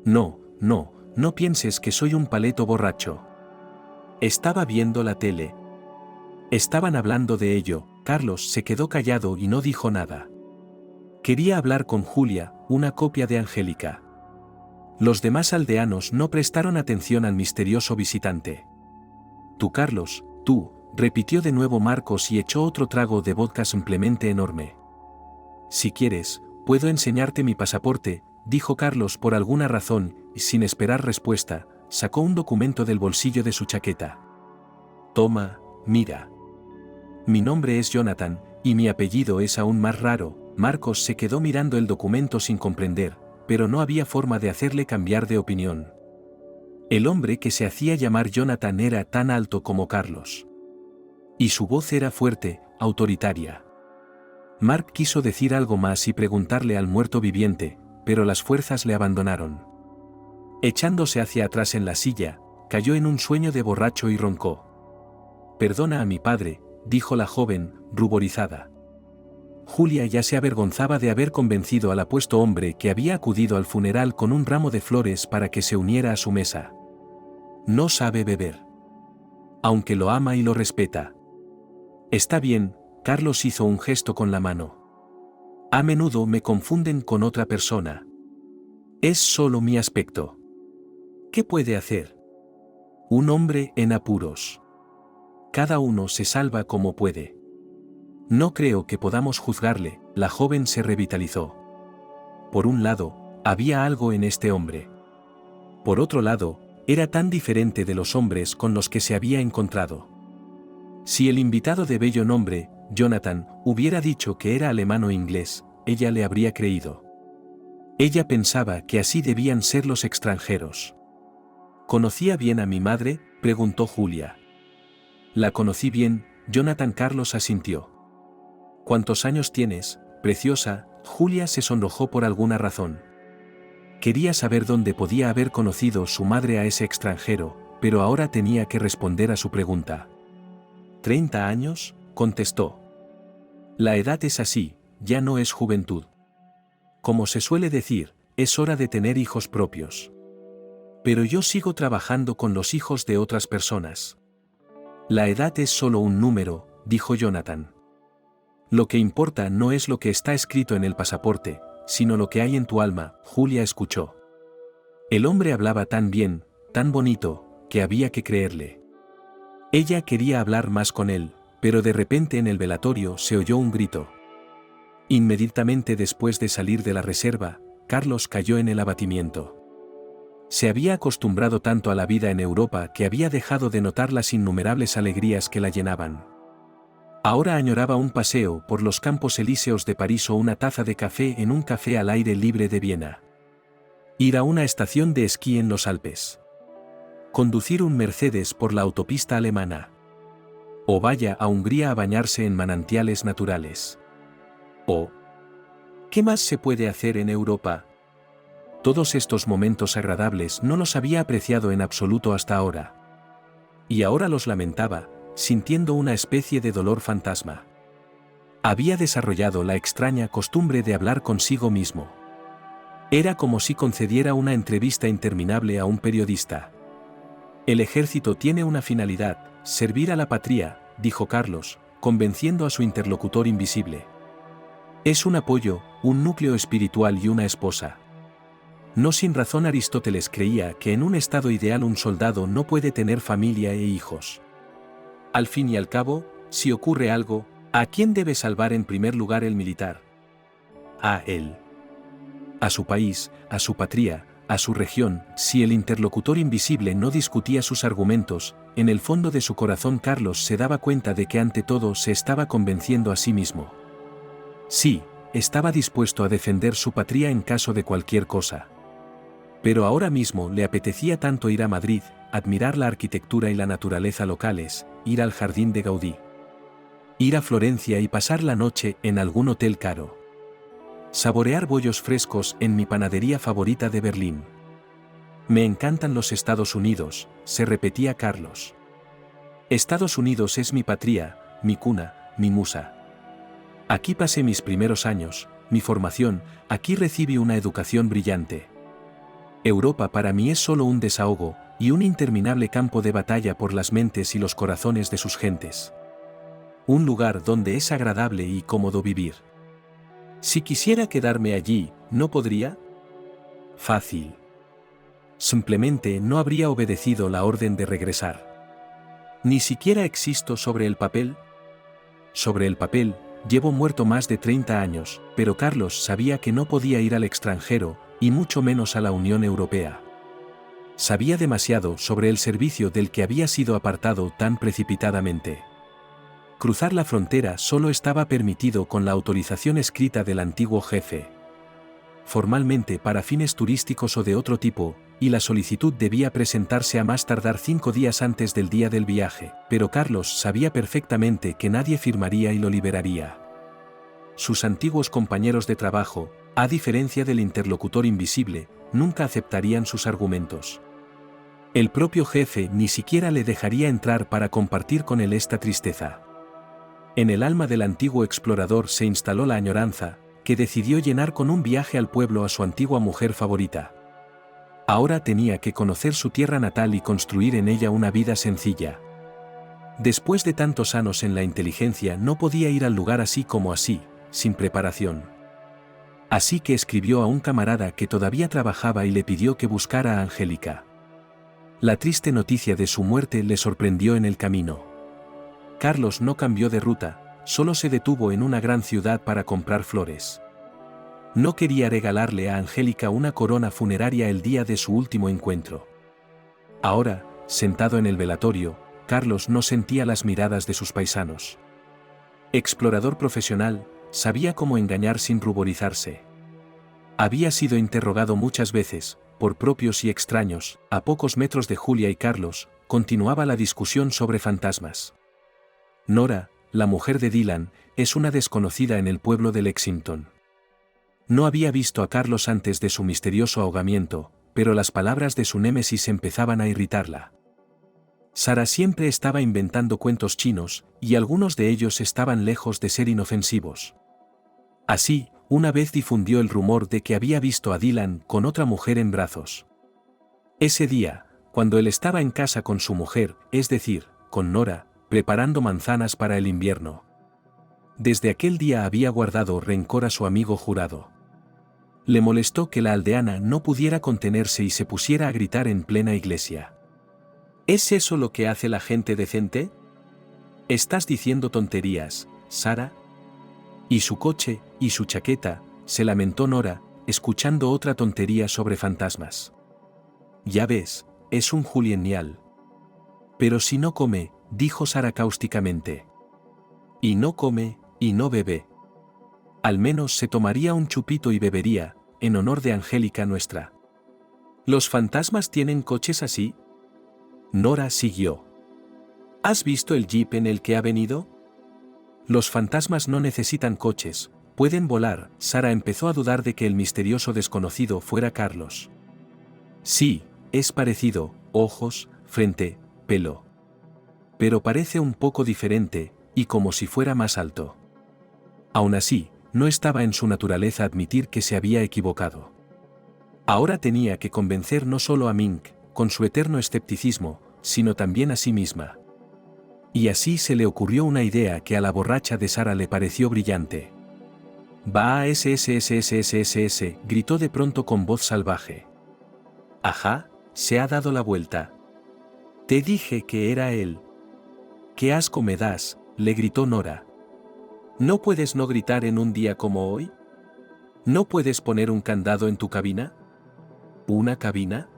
No pienses que soy un paleto borracho. Estaba viendo la tele. Estaban hablando de ello. Carlos se quedó callado y no dijo nada. Quería hablar con Julia, una copia de Angélica. Los demás aldeanos no prestaron atención al misterioso visitante. Tú, Carlos, tú, repitió de nuevo Marcos y echó otro trago de vodka simplemente enorme. Si quieres, puedo enseñarte mi pasaporte, dijo Carlos por alguna razón, y sin esperar respuesta, sacó un documento del bolsillo de su chaqueta. Toma, mira. Mi nombre es Jonathan, y mi apellido es aún más raro. Marcos se quedó mirando el documento sin comprender, pero no había forma de hacerle cambiar de opinión. El hombre que se hacía llamar Jonathan era tan alto como Carlos. Y su voz era fuerte, autoritaria. Mark quiso decir algo más y preguntarle al muerto viviente, pero las fuerzas le abandonaron. Echándose hacia atrás en la silla, cayó en un sueño de borracho y roncó. Perdona a mi padre, dijo la joven, ruborizada. Julia ya se avergonzaba de haber convencido al apuesto hombre que había acudido al funeral con un ramo de flores para que se uniera a su mesa. No sabe beber. Aunque lo ama y lo respeta. Está bien, Carlos hizo un gesto con la mano. A menudo me confunden con otra persona. Es solo mi aspecto. ¿Qué puede hacer? Un hombre en apuros. Cada uno se salva como puede. No creo que podamos juzgarle. La joven se revitalizó. Por un lado, había algo en este hombre. Por otro lado, era tan diferente de los hombres con los que se había encontrado. Si el invitado de bello nombre, Jonathan, hubiera dicho que era alemán o inglés, ella le habría creído. Ella pensaba que así debían ser los extranjeros. ¿Conocía bien a mi madre?, preguntó Julia. La conocí bien, Jonathan. Carlos asintió. ¿Cuántos años tienes, preciosa? Julia se sonrojó por alguna razón. Quería saber dónde podía haber conocido su madre a ese extranjero, pero ahora tenía que responder a su pregunta. 30 años, contestó. La edad es así, ya no es juventud. Como se suele decir, es hora de tener hijos propios. Pero yo sigo trabajando con los hijos de otras personas. La edad es solo un número, dijo Jonathan. Lo que importa no es lo que está escrito en el pasaporte, sino lo que hay en tu alma. Julia escuchó. El hombre hablaba tan bien, tan bonito, que había que creerle. Ella quería hablar más con él, pero de repente en el velatorio se oyó un grito. Inmediatamente después de salir de la reserva, Carlos cayó en el abatimiento. Se había acostumbrado tanto a la vida en Europa que había dejado de notar las innumerables alegrías que la llenaban. Ahora añoraba un paseo por los Campos Elíseos de París o una taza de café en un café al aire libre de Viena. Ir a una estación de esquí en los Alpes. Conducir un Mercedes por la autopista alemana. O vaya a Hungría a bañarse en manantiales naturales. O ¿qué más se puede hacer en Europa? Todos estos momentos agradables no los había apreciado en absoluto hasta ahora. Y ahora los lamentaba, sintiendo una especie de dolor fantasma. Había desarrollado la extraña costumbre de hablar consigo mismo. Era como si concediera una entrevista interminable a un periodista. El ejército tiene una finalidad, servir a la patria, dijo Carlos, convenciendo a su interlocutor invisible. Es un apoyo, un núcleo espiritual y una esposa. No sin razón Aristóteles creía que en un estado ideal un soldado no puede tener familia e hijos. Al fin y al cabo, si ocurre algo, ¿a quién debe salvar en primer lugar el militar? A él. A su país, a su patria, a su región. Si el interlocutor invisible no discutía sus argumentos, en el fondo de su corazón Carlos se daba cuenta de que ante todo se estaba convenciendo a sí mismo. Sí, estaba dispuesto a defender su patria en caso de cualquier cosa. Pero ahora mismo le apetecía tanto ir a Madrid, admirar la arquitectura y la naturaleza locales, ir al jardín de Gaudí. Ir a Florencia y pasar la noche en algún hotel caro. Saborear bollos frescos en mi panadería favorita de Berlín. Me encantan los Estados Unidos, se repetía Carlos. Estados Unidos es mi patria, mi cuna, mi musa. Aquí pasé mis primeros años, mi formación, aquí recibí una educación brillante. Europa para mí es solo un desahogo, y un interminable campo de batalla por las mentes y los corazones de sus gentes. Un lugar donde es agradable y cómodo vivir. Si quisiera quedarme allí, ¿no podría? Fácil. Simplemente no habría obedecido la orden de regresar. Ni siquiera existo sobre el papel. Sobre el papel, llevo muerto más de 30 años, pero Carlos sabía que no podía ir al extranjero, y mucho menos a la Unión Europea. Sabía demasiado sobre el servicio del que había sido apartado tan precipitadamente. Cruzar la frontera solo estaba permitido con la autorización escrita del antiguo jefe. Formalmente para fines turísticos o de otro tipo, y la solicitud debía presentarse a más tardar 5 días antes del día del viaje, pero Carlos sabía perfectamente que nadie firmaría y lo liberaría. Sus antiguos compañeros de trabajo, a diferencia del interlocutor invisible, nunca aceptarían sus argumentos. El propio jefe ni siquiera le dejaría entrar para compartir con él esta tristeza. En el alma del antiguo explorador se instaló la añoranza, que decidió llenar con un viaje al pueblo a su antigua mujer favorita. Ahora tenía que conocer su tierra natal y construir en ella una vida sencilla. Después de tantos años en la inteligencia no podía ir al lugar así como así, sin preparación. Así que escribió a un camarada que todavía trabajaba y le pidió que buscara a Angélica. La triste noticia de su muerte le sorprendió en el camino. Carlos no cambió de ruta, solo se detuvo en una gran ciudad para comprar flores. No quería regalarle a Angélica una corona funeraria el día de su último encuentro. Ahora, sentado en el velatorio, Carlos no sentía las miradas de sus paisanos. Explorador profesional, sabía cómo engañar sin ruborizarse. Había sido interrogado muchas veces, por propios y extraños. A pocos metros de Julia y Carlos, continuaba la discusión sobre fantasmas. Nora, la mujer de Dylan, es una desconocida en el pueblo de Lexington. No había visto a Carlos antes de su misterioso ahogamiento, pero las palabras de su némesis empezaban a irritarla. Sara siempre estaba inventando cuentos chinos, y algunos de ellos estaban lejos de ser inofensivos. Así, una vez difundió el rumor de que había visto a Dylan con otra mujer en brazos. Ese día, cuando él estaba en casa con su mujer, es decir, con Nora, preparando manzanas para el invierno. Desde aquel día había guardado rencor a su amigo jurado. Le molestó que la aldeana no pudiera contenerse y se pusiera a gritar en plena iglesia. ¿Es eso lo que hace la gente decente? Estás diciendo tonterías, Sara. Y su coche, y su chaqueta, se lamentó Nora, escuchando otra tontería sobre fantasmas. Ya ves, es un julienial. Pero si no come, dijo Sara cáusticamente. Y no come, y no bebe. Al menos se tomaría un chupito y bebería, en honor de Angélica nuestra. ¿Los fantasmas tienen coches así? Nora siguió. ¿Has visto el jeep en el que ha venido? Los fantasmas no necesitan coches, pueden volar. Sara empezó a dudar de que el misterioso desconocido fuera Carlos. Sí, es parecido, ojos, frente, pelo. Pero parece un poco diferente, y como si fuera más alto. Aún así, no estaba en su naturaleza admitir que se había equivocado. Ahora tenía que convencer no solo a Mink, con su eterno escepticismo, sino también a sí misma. Y así se le ocurrió una idea que a la borracha de Sara le pareció brillante. «Va SSSSSSS», gritó de pronto con voz salvaje. «Ajá, se ha dado la vuelta. Te dije que era él». «¡Qué asco me das!», le gritó Nora. ¿No puedes no gritar en un día como hoy? ¿No puedes poner un candado en tu cabina? ¿Una cabina?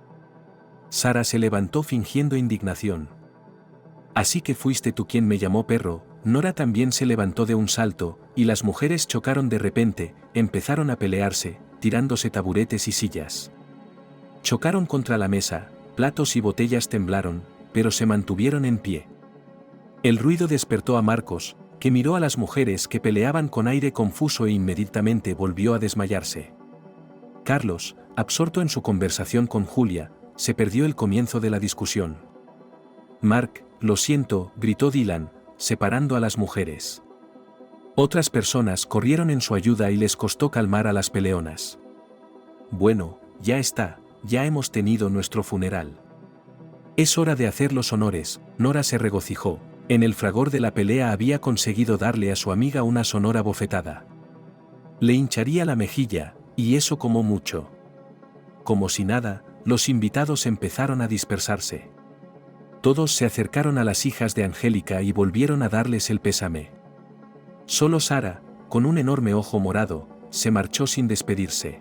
Sara se levantó fingiendo indignación. Así que fuiste tú quien me llamó perro. Nora también se levantó de un salto, y las mujeres chocaron de repente, empezaron a pelearse, tirándose taburetes y sillas. Chocaron contra la mesa, platos y botellas temblaron, pero se mantuvieron en pie. El ruido despertó a Marcos, que miró a las mujeres que peleaban con aire confuso e inmediatamente volvió a desmayarse. Carlos, absorto en su conversación con Julia, se perdió el comienzo de la discusión. «Mark, lo siento», gritó Dylan, separando a las mujeres. Otras personas corrieron en su ayuda y les costó calmar a las peleonas. «Bueno, ya está, ya hemos tenido nuestro funeral. Es hora de hacer los honores», Nora se regocijó. En el fragor de la pelea había conseguido darle a su amiga una sonora bofetada. Le hincharía la mejilla, y eso como mucho. Como si nada, los invitados empezaron a dispersarse. Todos se acercaron a las hijas de Angélica y volvieron a darles el pésame. Solo Sara, con un enorme ojo morado, se marchó sin despedirse.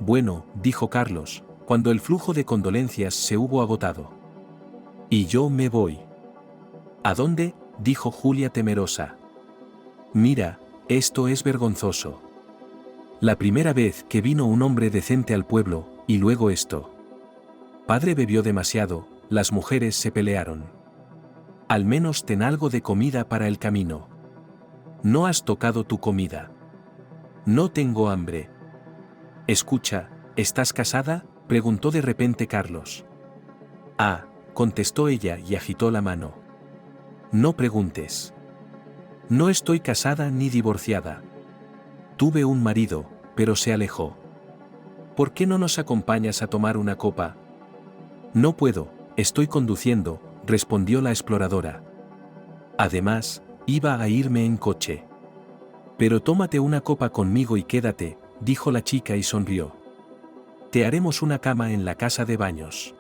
«Bueno», dijo Carlos, cuando el flujo de condolencias se hubo agotado. «Y yo me voy». «¿A dónde?», dijo Julia temerosa. «Mira, esto es vergonzoso. La primera vez que vino un hombre decente al pueblo, y luego esto. Padre bebió demasiado, las mujeres se pelearon. Al menos ten algo de comida para el camino. No has tocado tu comida». «No tengo hambre». «Escucha, ¿estás casada?», preguntó de repente Carlos. «Ah», contestó ella y agitó la mano. «No preguntes. No estoy casada ni divorciada. Tuve un marido, pero se alejó. ¿Por qué no nos acompañas a tomar una copa?» «No puedo, estoy conduciendo», respondió la exploradora. «Además, iba a irme en coche». «Pero tómate una copa conmigo y quédate», dijo la chica y sonrió. «Te haremos una cama en la casa de baños.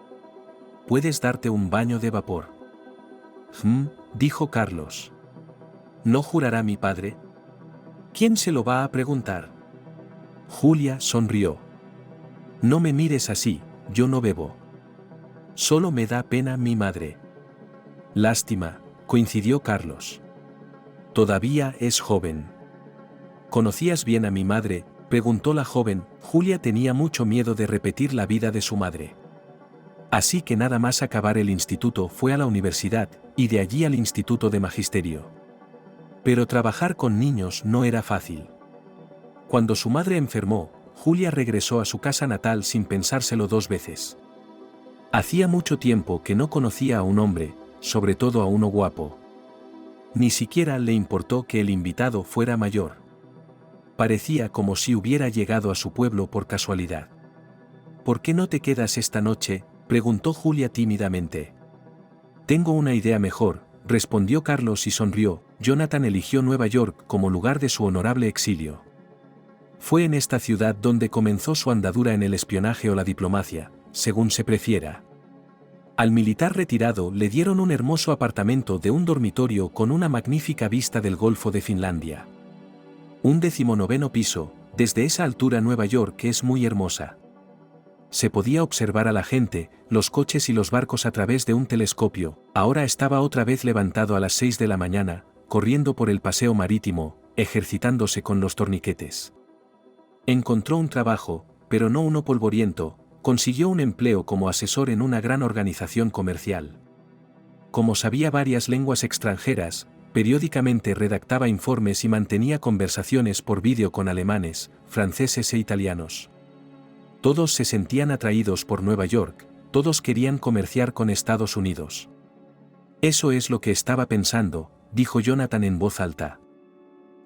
Puedes darte un baño de vapor». Dijo Carlos. «¿No jurará mi padre? ¿Quién se lo va a preguntar?» Julia sonrió. No me mires así, yo no bebo. Solo me da pena mi madre. Lástima, coincidió Carlos. Todavía es joven. ¿Conocías bien a mi madre?, preguntó la joven. Julia tenía mucho miedo de repetir la vida de su madre. Así que nada más acabar el instituto fue a la universidad, y de allí al Instituto de Magisterio. Pero trabajar con niños no era fácil. Cuando su madre enfermó, Julia regresó a su casa natal sin pensárselo dos veces. Hacía mucho tiempo que no conocía a un hombre, sobre todo a uno guapo. Ni siquiera le importó que el invitado fuera mayor. Parecía como si hubiera llegado a su pueblo por casualidad. ¿Por qué no te quedas esta noche?, preguntó Julia tímidamente. Tengo una idea mejor, respondió Carlos y sonrió. Jonathan eligió Nueva York como lugar de su honorable exilio. Fue en esta ciudad donde comenzó su andadura en el espionaje o la diplomacia, según se prefiera. Al militar retirado le dieron un hermoso apartamento de un dormitorio con una magnífica vista del Golfo de Finlandia. Un 19º piso, desde esa altura Nueva York es muy hermosa. Se podía observar a la gente, los coches y los barcos a través de un telescopio. Ahora estaba otra vez levantado a las 6 de la mañana, corriendo por el paseo marítimo, ejercitándose con los torniquetes. Encontró un trabajo, pero no uno polvoriento. Consiguió un empleo como asesor en una gran organización comercial. Como sabía varias lenguas extranjeras, periódicamente redactaba informes y mantenía conversaciones por vídeo con alemanes, franceses e italianos. Todos se sentían atraídos por Nueva York, todos querían comerciar con Estados Unidos. Eso es lo que estaba pensando, dijo Jonathan en voz alta.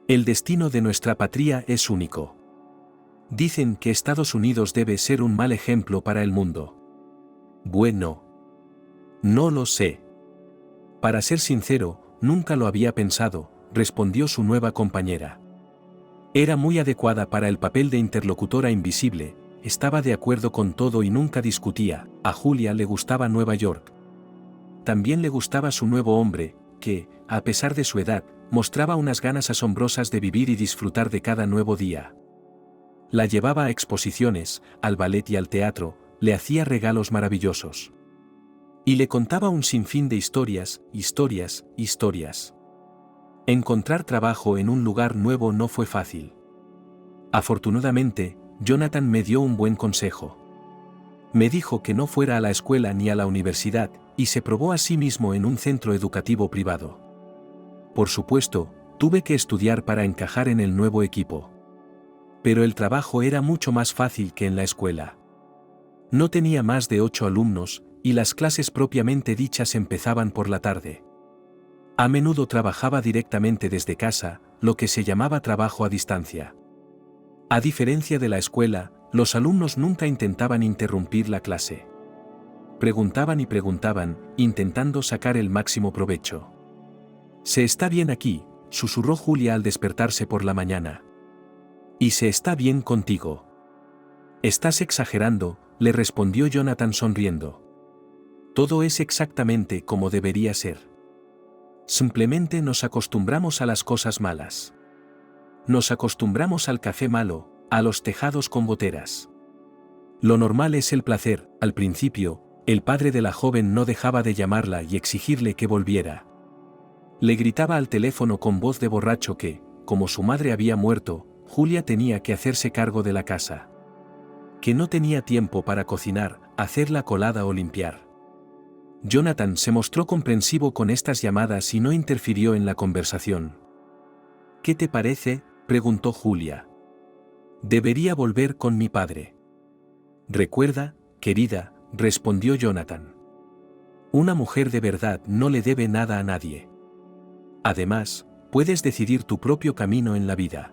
El destino de nuestra patria es único. Dicen que Estados Unidos debe ser un mal ejemplo para el mundo. Bueno. No lo sé. Para ser sincero, nunca lo había pensado, respondió su nueva compañera. Era muy adecuada para el papel de interlocutora invisible, estaba de acuerdo con todo y nunca discutía. A Julia le gustaba Nueva York. También le gustaba su nuevo hombre, que, a pesar de su edad, mostraba unas ganas asombrosas de vivir y disfrutar de cada nuevo día. La llevaba a exposiciones, al ballet y al teatro, le hacía regalos maravillosos. Y le contaba un sinfín de historias, historias. Encontrar trabajo en un lugar nuevo no fue fácil. Afortunadamente, Jonathan me dio un buen consejo. Me dijo que no fuera a la escuela ni a la universidad, y se probó a sí mismo en un centro educativo privado. Por supuesto, tuve que estudiar para encajar en el nuevo equipo. Pero el trabajo era mucho más fácil que en la escuela. No tenía más de 8 alumnos, y las clases propiamente dichas empezaban por la tarde. A menudo trabajaba directamente desde casa, lo que se llamaba trabajo a distancia. A diferencia de la escuela, los alumnos nunca intentaban interrumpir la clase. Preguntaban y preguntaban, intentando sacar el máximo provecho. «Se está bien aquí», susurró Julia al despertarse por la mañana. «¿Y se está bien contigo?» «Estás exagerando», le respondió Jonathan sonriendo. «Todo es exactamente como debería ser. Simplemente nos acostumbramos a las cosas malas. Nos acostumbramos al café malo, a los tejados con goteras. Lo normal es el placer». Al principio, el padre de la joven no dejaba de llamarla y exigirle que volviera. Le gritaba al teléfono con voz de borracho que, como su madre había muerto, Julia tenía que hacerse cargo de la casa. Que no tenía tiempo para cocinar, hacer la colada o limpiar. Jonathan se mostró comprensivo con estas llamadas y no interfirió en la conversación. «¿Qué te parece?», preguntó Julia. «Debería volver con mi padre». «Recuerda, querida», respondió Jonathan. «Una mujer de verdad no le debe nada a nadie. Además, puedes decidir tu propio camino en la vida.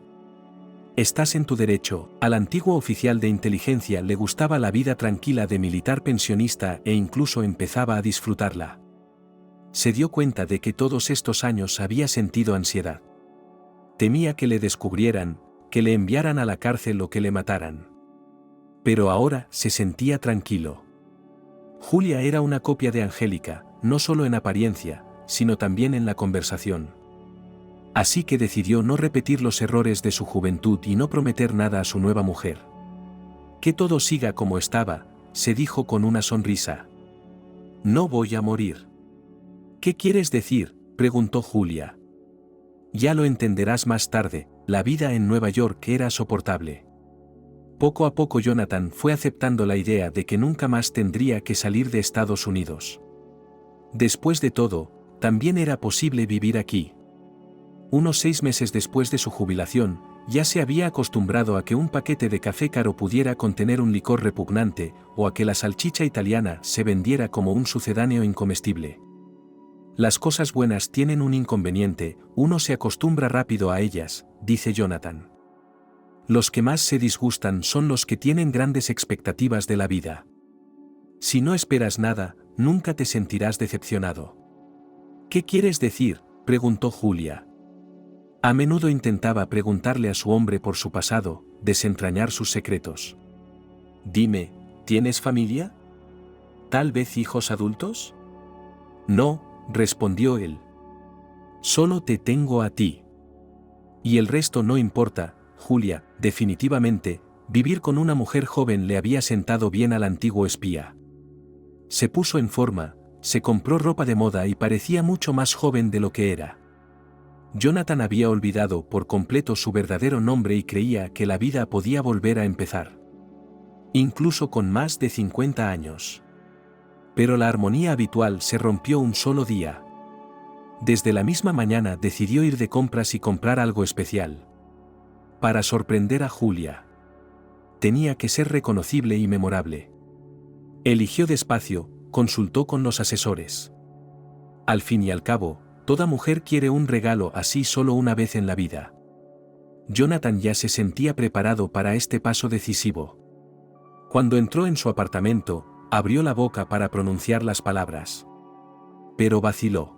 Estás en tu derecho». Al antiguo oficial de inteligencia le gustaba la vida tranquila de militar pensionista e incluso empezaba a disfrutarla. Se dio cuenta de que todos estos años había sentido ansiedad. Temía que le descubrieran, que le enviaran a la cárcel o que le mataran. Pero ahora se sentía tranquilo. Julia era una copia de Angélica, no solo en apariencia, sino también en la conversación. Así que decidió no repetir los errores de su juventud y no prometer nada a su nueva mujer. Que todo siga como estaba, se dijo con una sonrisa. No voy a morir. ¿Qué quieres decir?, preguntó Julia. Ya lo entenderás más tarde, la vida en Nueva York era soportable. Poco a poco Jonathan fue aceptando la idea de que nunca más tendría que salir de Estados Unidos. Después de todo, también era posible vivir aquí. Unos 6 meses después de su jubilación, ya se había acostumbrado a que un paquete de café caro pudiera contener un licor repugnante, o a que la salchicha italiana se vendiera como un sucedáneo incomestible. Las cosas buenas tienen un inconveniente, uno se acostumbra rápido a ellas, dice Jonathan. Los que más se disgustan son los que tienen grandes expectativas de la vida. Si no esperas nada, nunca te sentirás decepcionado. ¿Qué quieres decir?, preguntó Julia. A menudo intentaba preguntarle a su hombre por su pasado, desentrañar sus secretos. Dime, ¿tienes familia? ¿Tal vez hijos adultos? No, respondió él. Solo te tengo a ti. Y el resto no importa, Julia, definitivamente, vivir con una mujer joven le había sentado bien al antiguo espía. Se puso en forma, se compró ropa de moda y parecía mucho más joven de lo que era. Jonathan había olvidado por completo su verdadero nombre y creía que la vida podía volver a empezar. Incluso con más de 50 años. Pero la armonía habitual se rompió un solo día. Desde la misma mañana decidió ir de compras y comprar algo especial. Para sorprender a Julia. Tenía que ser reconocible y memorable. Eligió despacio, consultó con los asesores. Al fin y al cabo, toda mujer quiere un regalo así solo una vez en la vida. Jonathan ya se sentía preparado para este paso decisivo. Cuando entró en su apartamento, abrió la boca para pronunciar las palabras. Pero vaciló.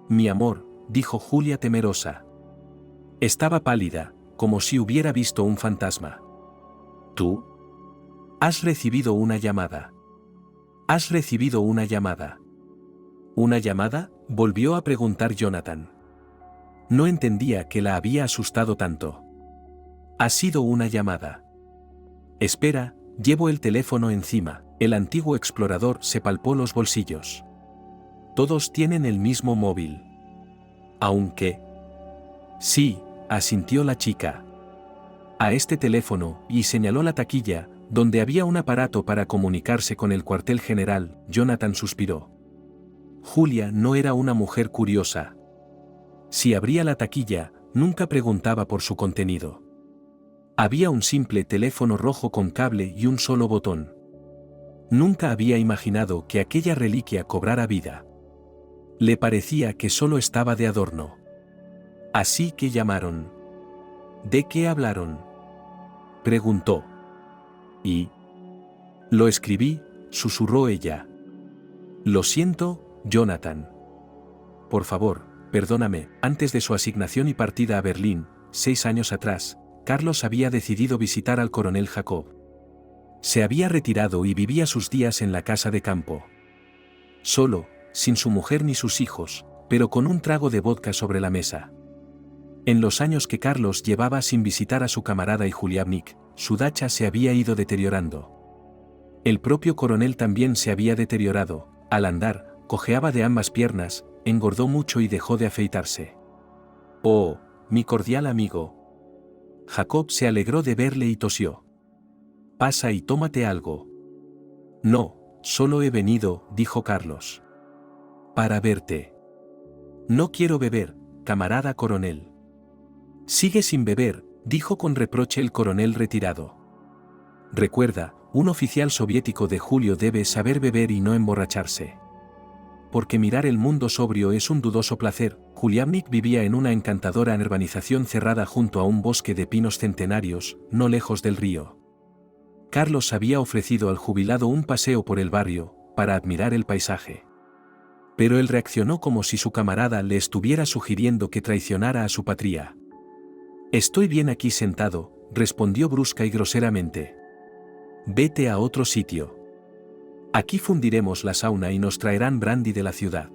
Mi amor, dijo Julia temerosa. Estaba pálida, como si hubiera visto un fantasma. ¿Tú? Has recibido una llamada. Has recibido una llamada. ¿Una llamada?, volvió a preguntar Jonathan. No entendía que la había asustado tanto. Ha sido una llamada. Espera, llevo el teléfono encima. El antiguo explorador se palpó los bolsillos. Todos tienen el mismo móvil. ¿Aunque? Sí, asintió la chica. A este teléfono, y señaló la taquilla, donde había un aparato para comunicarse con el cuartel general. Jonathan suspiró. Julia no era una mujer curiosa. Si abría la taquilla, nunca preguntaba por su contenido. Había un simple teléfono rojo con cable y un solo botón. Nunca había imaginado que aquella reliquia cobrara vida. Le parecía que solo estaba de adorno. Así que llamaron. ¿De qué hablaron?, preguntó. ¿Y? Lo escribí, susurró ella. Lo siento, Jonathan. Por favor, perdóname. Antes de su asignación y partida a Berlín, 6 años atrás, Carlos había decidido visitar al coronel Jacob. Se había retirado y vivía sus días en la casa de campo. Solo, sin su mujer ni sus hijos, pero con un trago de vodka sobre la mesa. En los años que Carlos llevaba sin visitar a su camarada y Juliavnik, su dacha se había ido deteriorando. El propio coronel también se había deteriorado. Al andar, cojeaba de ambas piernas, engordó mucho y dejó de afeitarse. Oh, mi cordial amigo. Jacob se alegró de verle y tosió. Pasa y tómate algo. No, solo he venido, dijo Carlos. Para verte. No quiero beber, camarada coronel. Sigue sin beber, dijo con reproche el coronel retirado. Recuerda, un oficial soviético de Julio debe saber beber y no emborracharse. Porque mirar el mundo sobrio es un dudoso placer. Juliavnik vivía en una encantadora urbanización cerrada junto a un bosque de pinos centenarios, no lejos del río. Carlos había ofrecido al jubilado un paseo por el barrio, para admirar el paisaje. Pero él reaccionó como si su camarada le estuviera sugiriendo que traicionara a su patria. Estoy bien aquí sentado, respondió brusca y groseramente. Vete a otro sitio. Aquí fundiremos la sauna y nos traerán brandy de la ciudad.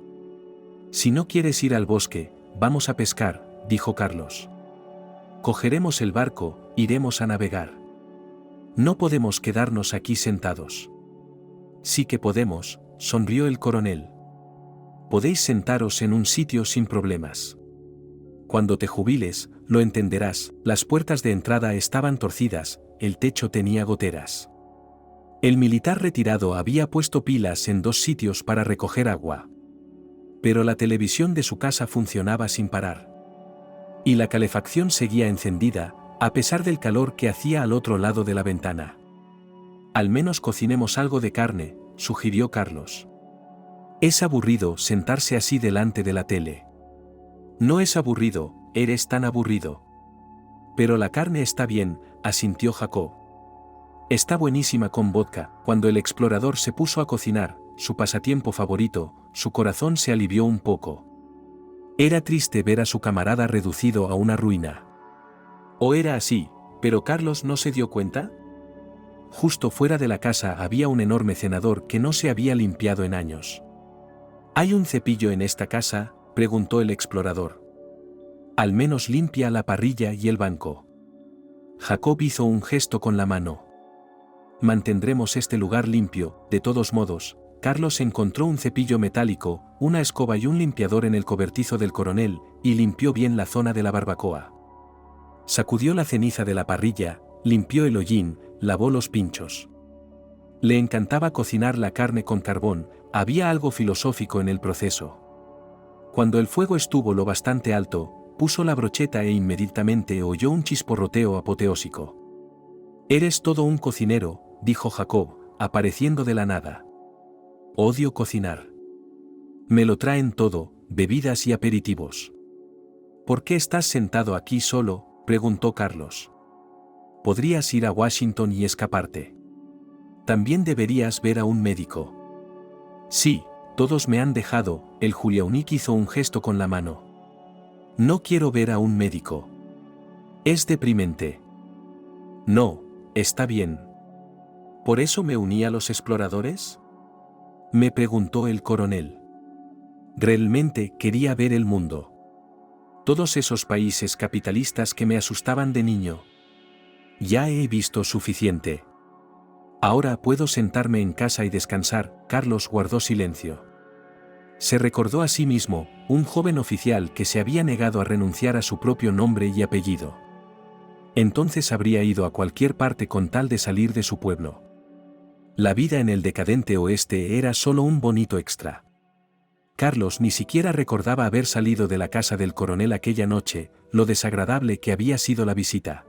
Si no quieres ir al bosque, vamos a pescar, dijo Carlos. Cogeremos el barco, iremos a navegar. No podemos quedarnos aquí sentados. Sí que podemos, sonrió el coronel. Podéis sentaros en un sitio sin problemas. Cuando te jubiles, lo entenderás, las puertas de entrada estaban torcidas, el techo tenía goteras. El militar retirado había puesto pilas en 2 sitios para recoger agua. Pero la televisión de su casa funcionaba sin parar. Y la calefacción seguía encendida, a pesar del calor que hacía al otro lado de la ventana. Al menos cocinemos algo de carne, sugirió Carlos. Es aburrido sentarse así delante de la tele. No es aburrido, eres tan aburrido. Pero la carne está bien, asintió Jacob. Está buenísima con vodka. Cuando el explorador se puso a cocinar, su pasatiempo favorito, su corazón se alivió un poco. Era triste ver a su camarada reducido a una ruina. O era así, pero Carlos no se dio cuenta. Justo fuera de la casa había un enorme cenador que no se había limpiado en años. ¿Hay un cepillo en esta casa?, preguntó el explorador. Al menos limpia la parrilla y el banco. Jacob hizo un gesto con la mano. Mantendremos este lugar limpio. De todos modos, Carlos encontró un cepillo metálico, una escoba y un limpiador en el cobertizo del coronel, y limpió bien la zona de la barbacoa. Sacudió la ceniza de la parrilla, limpió el hollín, lavó los pinchos. Le encantaba cocinar la carne con carbón, había algo filosófico en el proceso. Cuando el fuego estuvo lo bastante alto, puso la brocheta e inmediatamente oyó un chisporroteo apoteósico. Eres todo un cocinero, dijo Jacob, apareciendo de la nada. Odio cocinar. Me lo traen todo, bebidas y aperitivos. ¿Por qué estás sentado aquí solo?, preguntó Carlos. Podrías ir a Washington y escaparte. También deberías ver a un médico. Sí, todos me han dejado, el Juliaunik hizo un gesto con la mano. No quiero ver a un médico. Es deprimente. No, está bien. ¿Por eso me uní a los exploradores?, me preguntó el coronel. Realmente quería ver el mundo. Todos esos países capitalistas que me asustaban de niño. Ya he visto suficiente. Ahora puedo sentarme en casa y descansar. Carlos guardó silencio. Se recordó a sí mismo, un joven oficial que se había negado a renunciar a su propio nombre y apellido. Entonces habría ido a cualquier parte con tal de salir de su pueblo. La vida en el decadente oeste era solo un bonito extra. Carlos ni siquiera recordaba haber salido de la casa del coronel aquella noche, lo desagradable que había sido la visita.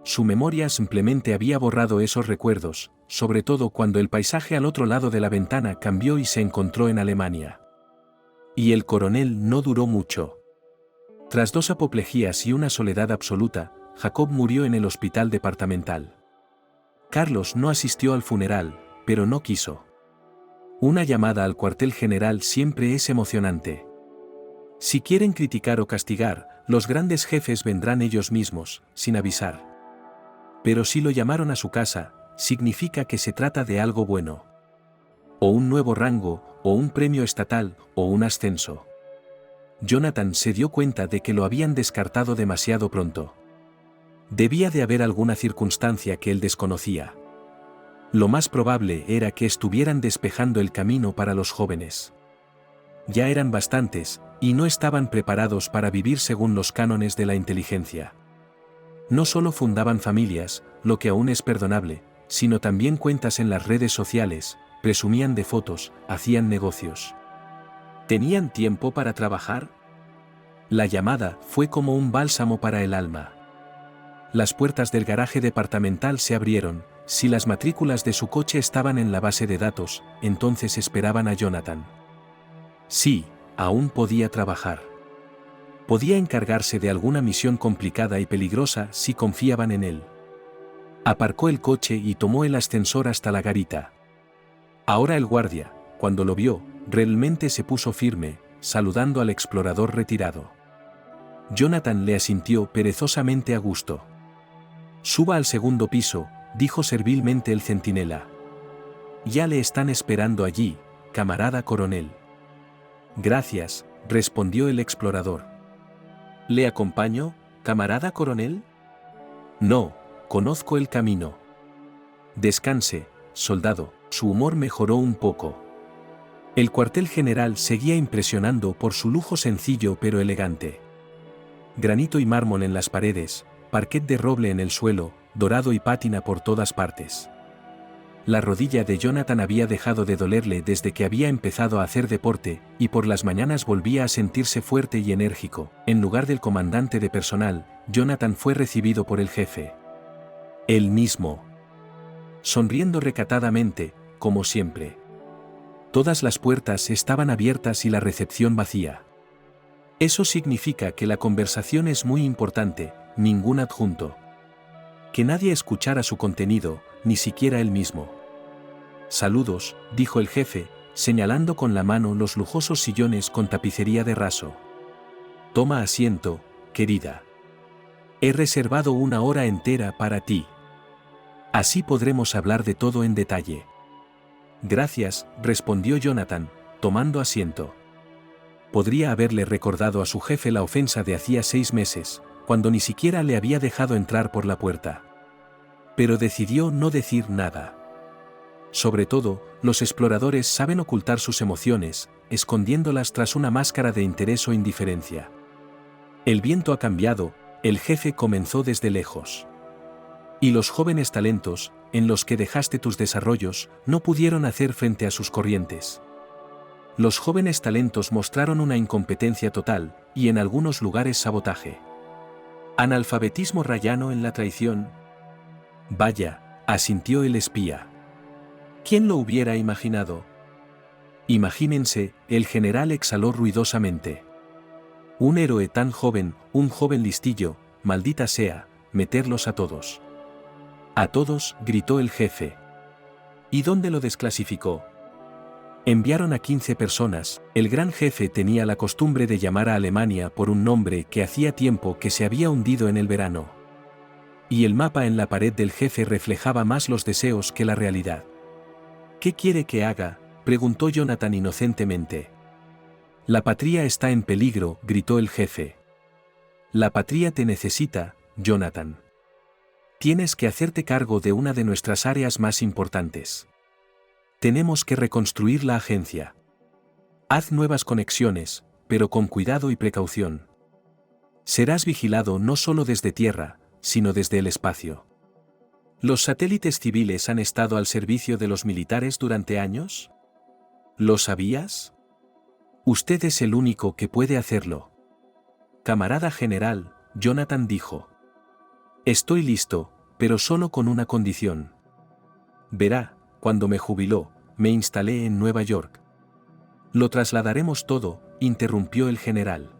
Su memoria simplemente había borrado esos recuerdos, sobre todo cuando el paisaje al otro lado de la ventana cambió y se encontró en Alemania. Y el coronel no duró mucho. Tras 2 apoplejías y una soledad absoluta, Jacob murió en el hospital departamental. Carlos no asistió al funeral, pero no quiso. Una llamada al cuartel general siempre es emocionante. Si quieren criticar o castigar, los grandes jefes vendrán ellos mismos, sin avisar. Pero si lo llamaron a su casa, significa que se trata de algo bueno. O un nuevo rango, o un premio estatal, o un ascenso. Jonathan se dio cuenta de que lo habían descartado demasiado pronto. Debía de haber alguna circunstancia que él desconocía. Lo más probable era que estuvieran despejando el camino para los jóvenes. Ya eran bastantes, y no estaban preparados para vivir según los cánones de la inteligencia. No solo fundaban familias, lo que aún es perdonable, sino también cuentas en las redes sociales, presumían de fotos, hacían negocios. ¿Tenían tiempo para trabajar? La llamada fue como un bálsamo para el alma. Las puertas del garaje departamental se abrieron. Si las matrículas de su coche estaban en la base de datos, entonces esperaban a Jonathan. Sí, aún podía trabajar. Podía encargarse de alguna misión complicada y peligrosa si confiaban en él. Aparcó el coche y tomó el ascensor hasta la garita. Ahora el guardia, cuando lo vio, realmente se puso firme, saludando al explorador retirado. Jonathan le asintió perezosamente a gusto. Suba al segundo piso, dijo servilmente el centinela. Ya le están esperando allí, camarada coronel. Gracias, respondió el explorador. ¿Le acompaño, camarada coronel? No, conozco el camino. Descanse, soldado. Su humor mejoró un poco. El cuartel general seguía impresionando por su lujo sencillo pero elegante. Granito y mármol en las paredes, parquet de roble en el suelo, dorado y pátina por todas partes. La rodilla de Jonathan había dejado de dolerle desde que había empezado a hacer deporte, y por las mañanas volvía a sentirse fuerte y enérgico. En lugar del comandante de personal, Jonathan fue recibido por el jefe. Él mismo. Sonriendo recatadamente, como siempre. Todas las puertas estaban abiertas y la recepción vacía. Eso significa que la conversación es muy importante, ningún adjunto. Que nadie escuchara su contenido, ni siquiera él mismo. Saludos, dijo el jefe, señalando con la mano los lujosos sillones con tapicería de raso. Toma asiento, querida. He reservado una hora entera para ti. Así podremos hablar de todo en detalle. Gracias, respondió Jonathan, tomando asiento. Podría haberle recordado a su jefe la ofensa de hacía 6 meses, cuando ni siquiera le había dejado entrar por la puerta. Pero decidió no decir nada. Sobre todo, los exploradores saben ocultar sus emociones, escondiéndolas tras una máscara de interés o indiferencia. El viento ha cambiado, el jefe comenzó desde lejos. Y los jóvenes talentos, en los que dejaste tus desarrollos, no pudieron hacer frente a sus corrientes. Los jóvenes talentos mostraron una incompetencia total, y en algunos lugares sabotaje. Analfabetismo rayano en la traición. Vaya, asintió el espía. ¿Quién lo hubiera imaginado? Imagínense, el general exhaló ruidosamente. Un héroe tan joven, un joven listillo, maldita sea, meterlos a todos. A todos, gritó el jefe. ¿Y dónde lo desclasificó? Enviaron a 15 personas. El gran jefe tenía la costumbre de llamar a Alemania por un nombre que hacía tiempo que se había hundido en el verano. Y el mapa en la pared del jefe reflejaba más los deseos que la realidad. ¿Qué quiere que haga?, preguntó Jonathan inocentemente. La patria está en peligro, gritó el jefe. La patria te necesita, Jonathan. Tienes que hacerte cargo de una de nuestras áreas más importantes. Tenemos que reconstruir la agencia. Haz nuevas conexiones, pero con cuidado y precaución. Serás vigilado no solo desde tierra, sino desde el espacio. ¿Los satélites civiles han estado al servicio de los militares durante años? ¿Lo sabías? Usted es el único que puede hacerlo. Camarada general, Jonathan dijo. Estoy listo, pero solo con una condición. Verá, cuando me jubiló, me instalé en Nueva York. Lo trasladaremos todo, interrumpió el general.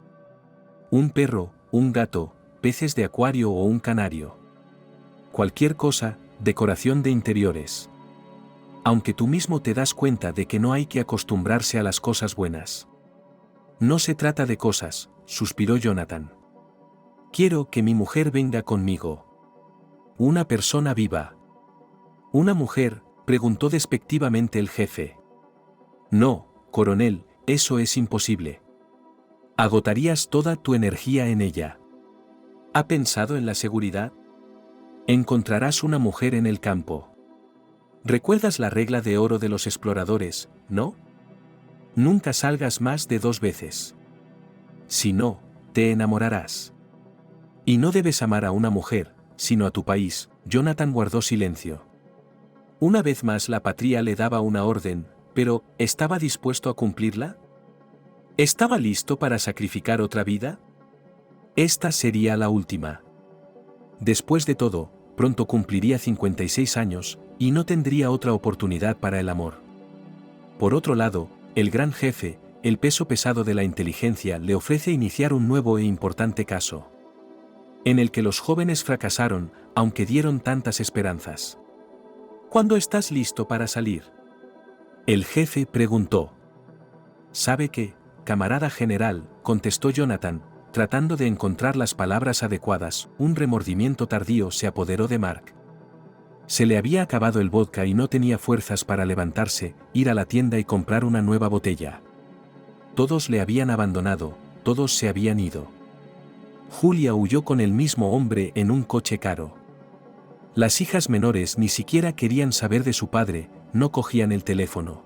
Un perro, un gato, peces de acuario o un canario. Cualquier cosa, decoración de interiores. Aunque tú mismo te das cuenta de que no hay que acostumbrarse a las cosas buenas. No se trata de cosas, suspiró Jonathan. Quiero que mi mujer venga conmigo. Una persona viva. ¿Una mujer?, preguntó despectivamente el jefe. No, coronel, eso es imposible. Agotarías toda tu energía en ella. ¿Ha pensado en la seguridad? Encontrarás una mujer en el campo. ¿Recuerdas la regla de oro de los exploradores, no? Nunca salgas más de 2 veces. Si no, te enamorarás. Y no debes amar a una mujer, sino a tu país. Jonathan guardó silencio. Una vez más la patria le daba una orden, pero ¿estaba dispuesto a cumplirla? ¿Estaba listo para sacrificar otra vida? Esta sería la última. Después de todo, pronto cumpliría 56 años, y no tendría otra oportunidad para el amor. Por otro lado, el gran jefe, el peso pesado de la inteligencia, le ofrece iniciar un nuevo e importante caso. En el que los jóvenes fracasaron, aunque dieron tantas esperanzas. ¿Cuándo estás listo para salir? El jefe preguntó. ¿Sabe qué, camarada general?, contestó Jonathan, tratando de encontrar las palabras adecuadas. Un remordimiento tardío se apoderó de Mark. Se le había acabado el vodka y no tenía fuerzas para levantarse, ir a la tienda y comprar una nueva botella. Todos le habían abandonado, todos se habían ido. Julia huyó con el mismo hombre en un coche caro. Las hijas menores ni siquiera querían saber de su padre, no cogían el teléfono.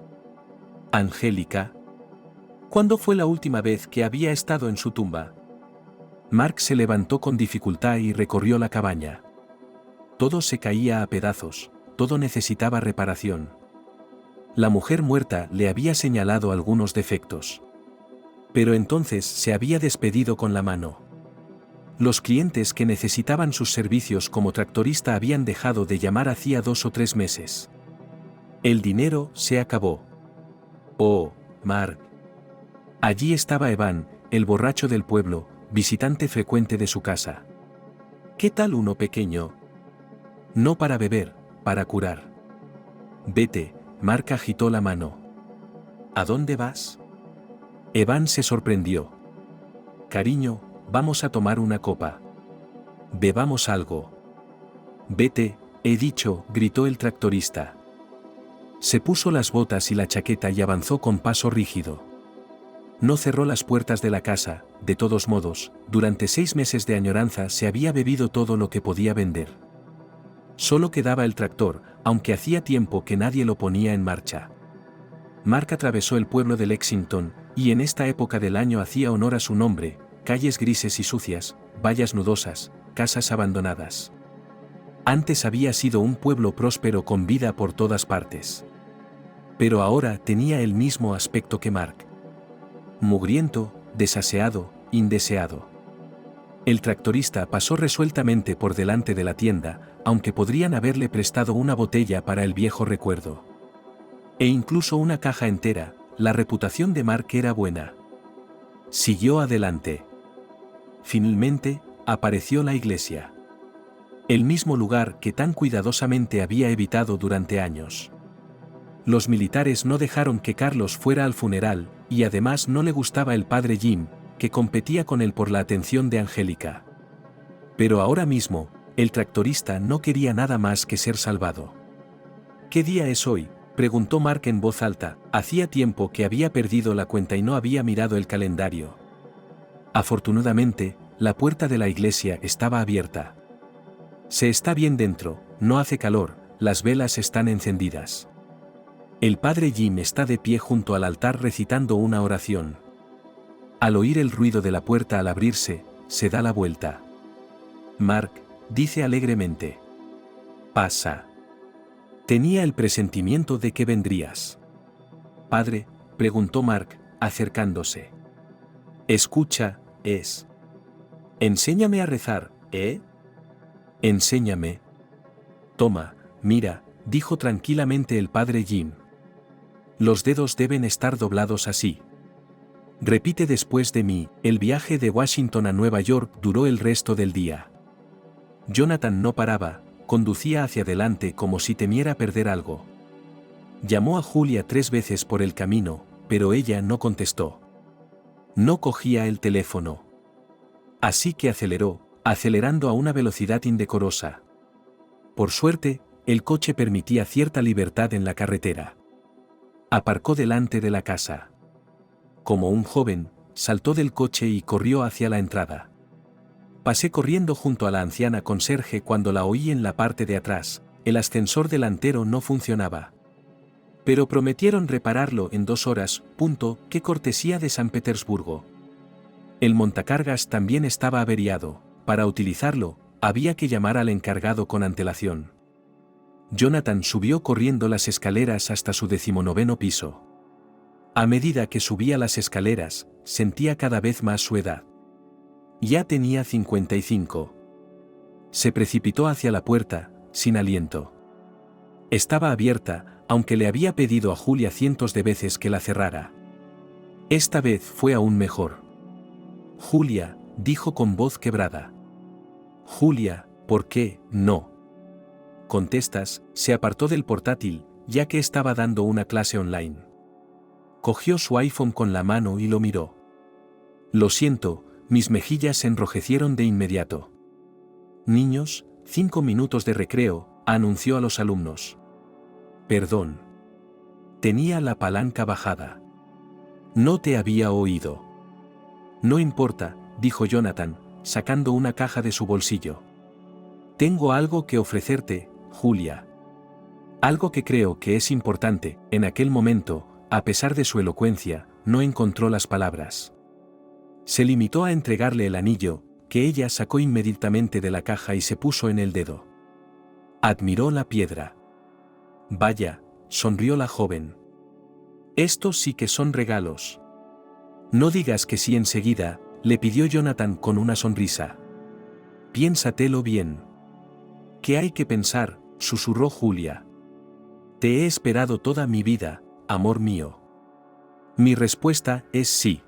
Angélica. ¿Cuándo fue la última vez que había estado en su tumba? Mark se levantó con dificultad y recorrió la cabaña. Todo se caía a pedazos, todo necesitaba reparación. La mujer muerta le había señalado algunos defectos. Pero entonces se había despedido con la mano. Los clientes que necesitaban sus servicios como tractorista habían dejado de llamar hacía 2 o 3 meses. El dinero se acabó. Oh, Mark. Allí estaba Evan, el borracho del pueblo, visitante frecuente de su casa. ¿Qué tal uno pequeño? No para beber, para curar. Vete, Mark agitó la mano. ¿A dónde vas? Evan se sorprendió. Cariño, vamos a tomar una copa. Bebamos algo. Vete, he dicho, gritó el tractorista. Se puso las botas y la chaqueta y avanzó con paso rígido. No cerró las puertas de la casa, de todos modos, durante 6 meses de añoranza se había bebido todo lo que podía vender. Solo quedaba el tractor, aunque hacía tiempo que nadie lo ponía en marcha. Mark atravesó el pueblo de Lexington, y en esta época del año hacía honor a su nombre, calles grises y sucias, vallas nudosas, casas abandonadas. Antes había sido un pueblo próspero con vida por todas partes. Pero ahora tenía el mismo aspecto que Mark. Mugriento, desaseado, indeseado. El tractorista pasó resueltamente por delante de la tienda, aunque podrían haberle prestado una botella para el viejo recuerdo. E incluso una caja entera, la reputación de Mark era buena. Siguió adelante. Finalmente, apareció la iglesia. El mismo lugar que tan cuidadosamente había evitado durante años. Los militares no dejaron que Carlos fuera al funeral, y además no le gustaba el padre Jim, que competía con él por la atención de Angélica. Pero ahora mismo, el tractorista no quería nada más que ser salvado. ¿Qué día es hoy?, preguntó Mark en voz alta. Hacía tiempo que había perdido la cuenta y no había mirado el calendario. Afortunadamente, la puerta de la iglesia estaba abierta. Se está bien dentro, no hace calor, las velas están encendidas. El padre Jim está de pie junto al altar recitando una oración. Al oír el ruido de la puerta al abrirse, se da la vuelta. Mark, dice alegremente. Pasa. Tenía el presentimiento de que vendrías. Padre, preguntó Mark, acercándose. Escucha, es. Enséñame a rezar, ¿eh? Enséñame. Toma, mira, dijo tranquilamente el padre Jim. Los dedos deben estar doblados así. Repite después de mí. El viaje de Washington a Nueva York duró el resto del día. Jonathan no paraba, conducía hacia adelante como si temiera perder algo. Llamó a Julia 3 veces por el camino, pero ella no contestó. No cogía el teléfono. Así que aceleró, acelerando a una velocidad indecorosa. Por suerte, el coche permitía cierta libertad en la carretera. Aparcó delante de la casa. Como un joven, saltó del coche y corrió hacia la entrada. Pasé corriendo junto a la anciana conserje cuando la oí en la parte de atrás. El ascensor delantero no funcionaba. Pero prometieron repararlo en 2 horas, qué cortesía de San Petersburgo. El montacargas también estaba averiado. Para utilizarlo, había que llamar al encargado con antelación. Jonathan subió corriendo las escaleras hasta su 19º piso. A medida que subía las escaleras, sentía cada vez más su edad. Ya tenía 55. Se precipitó hacia la puerta, sin aliento. Estaba abierta, aunque le había pedido a Julia cientos de veces que la cerrara. Esta vez fue aún mejor. Julia, dijo con voz quebrada. Julia, ¿por qué no contestas? Se apartó del portátil, ya que estaba dando una clase online. Cogió su iPhone con la mano y lo miró. Lo siento, mis mejillas se enrojecieron de inmediato. Niños, 5 minutos de recreo, anunció a los alumnos. Perdón. Tenía la palanca bajada. No te había oído. No importa, dijo Jonathan, sacando una caja de su bolsillo. Tengo algo que ofrecerte, Julia. Algo que creo que es importante. En aquel momento, a pesar de su elocuencia, no encontró las palabras. Se limitó a entregarle el anillo, que ella sacó inmediatamente de la caja y se puso en el dedo. Admiró la piedra. Vaya, sonrió la joven. Estos sí que son regalos. No digas que sí enseguida, le pidió Jonathan con una sonrisa. Piénsatelo bien. ¿Qué hay que pensar?, susurró Julia. Te he esperado toda mi vida, amor mío. Mi respuesta es sí.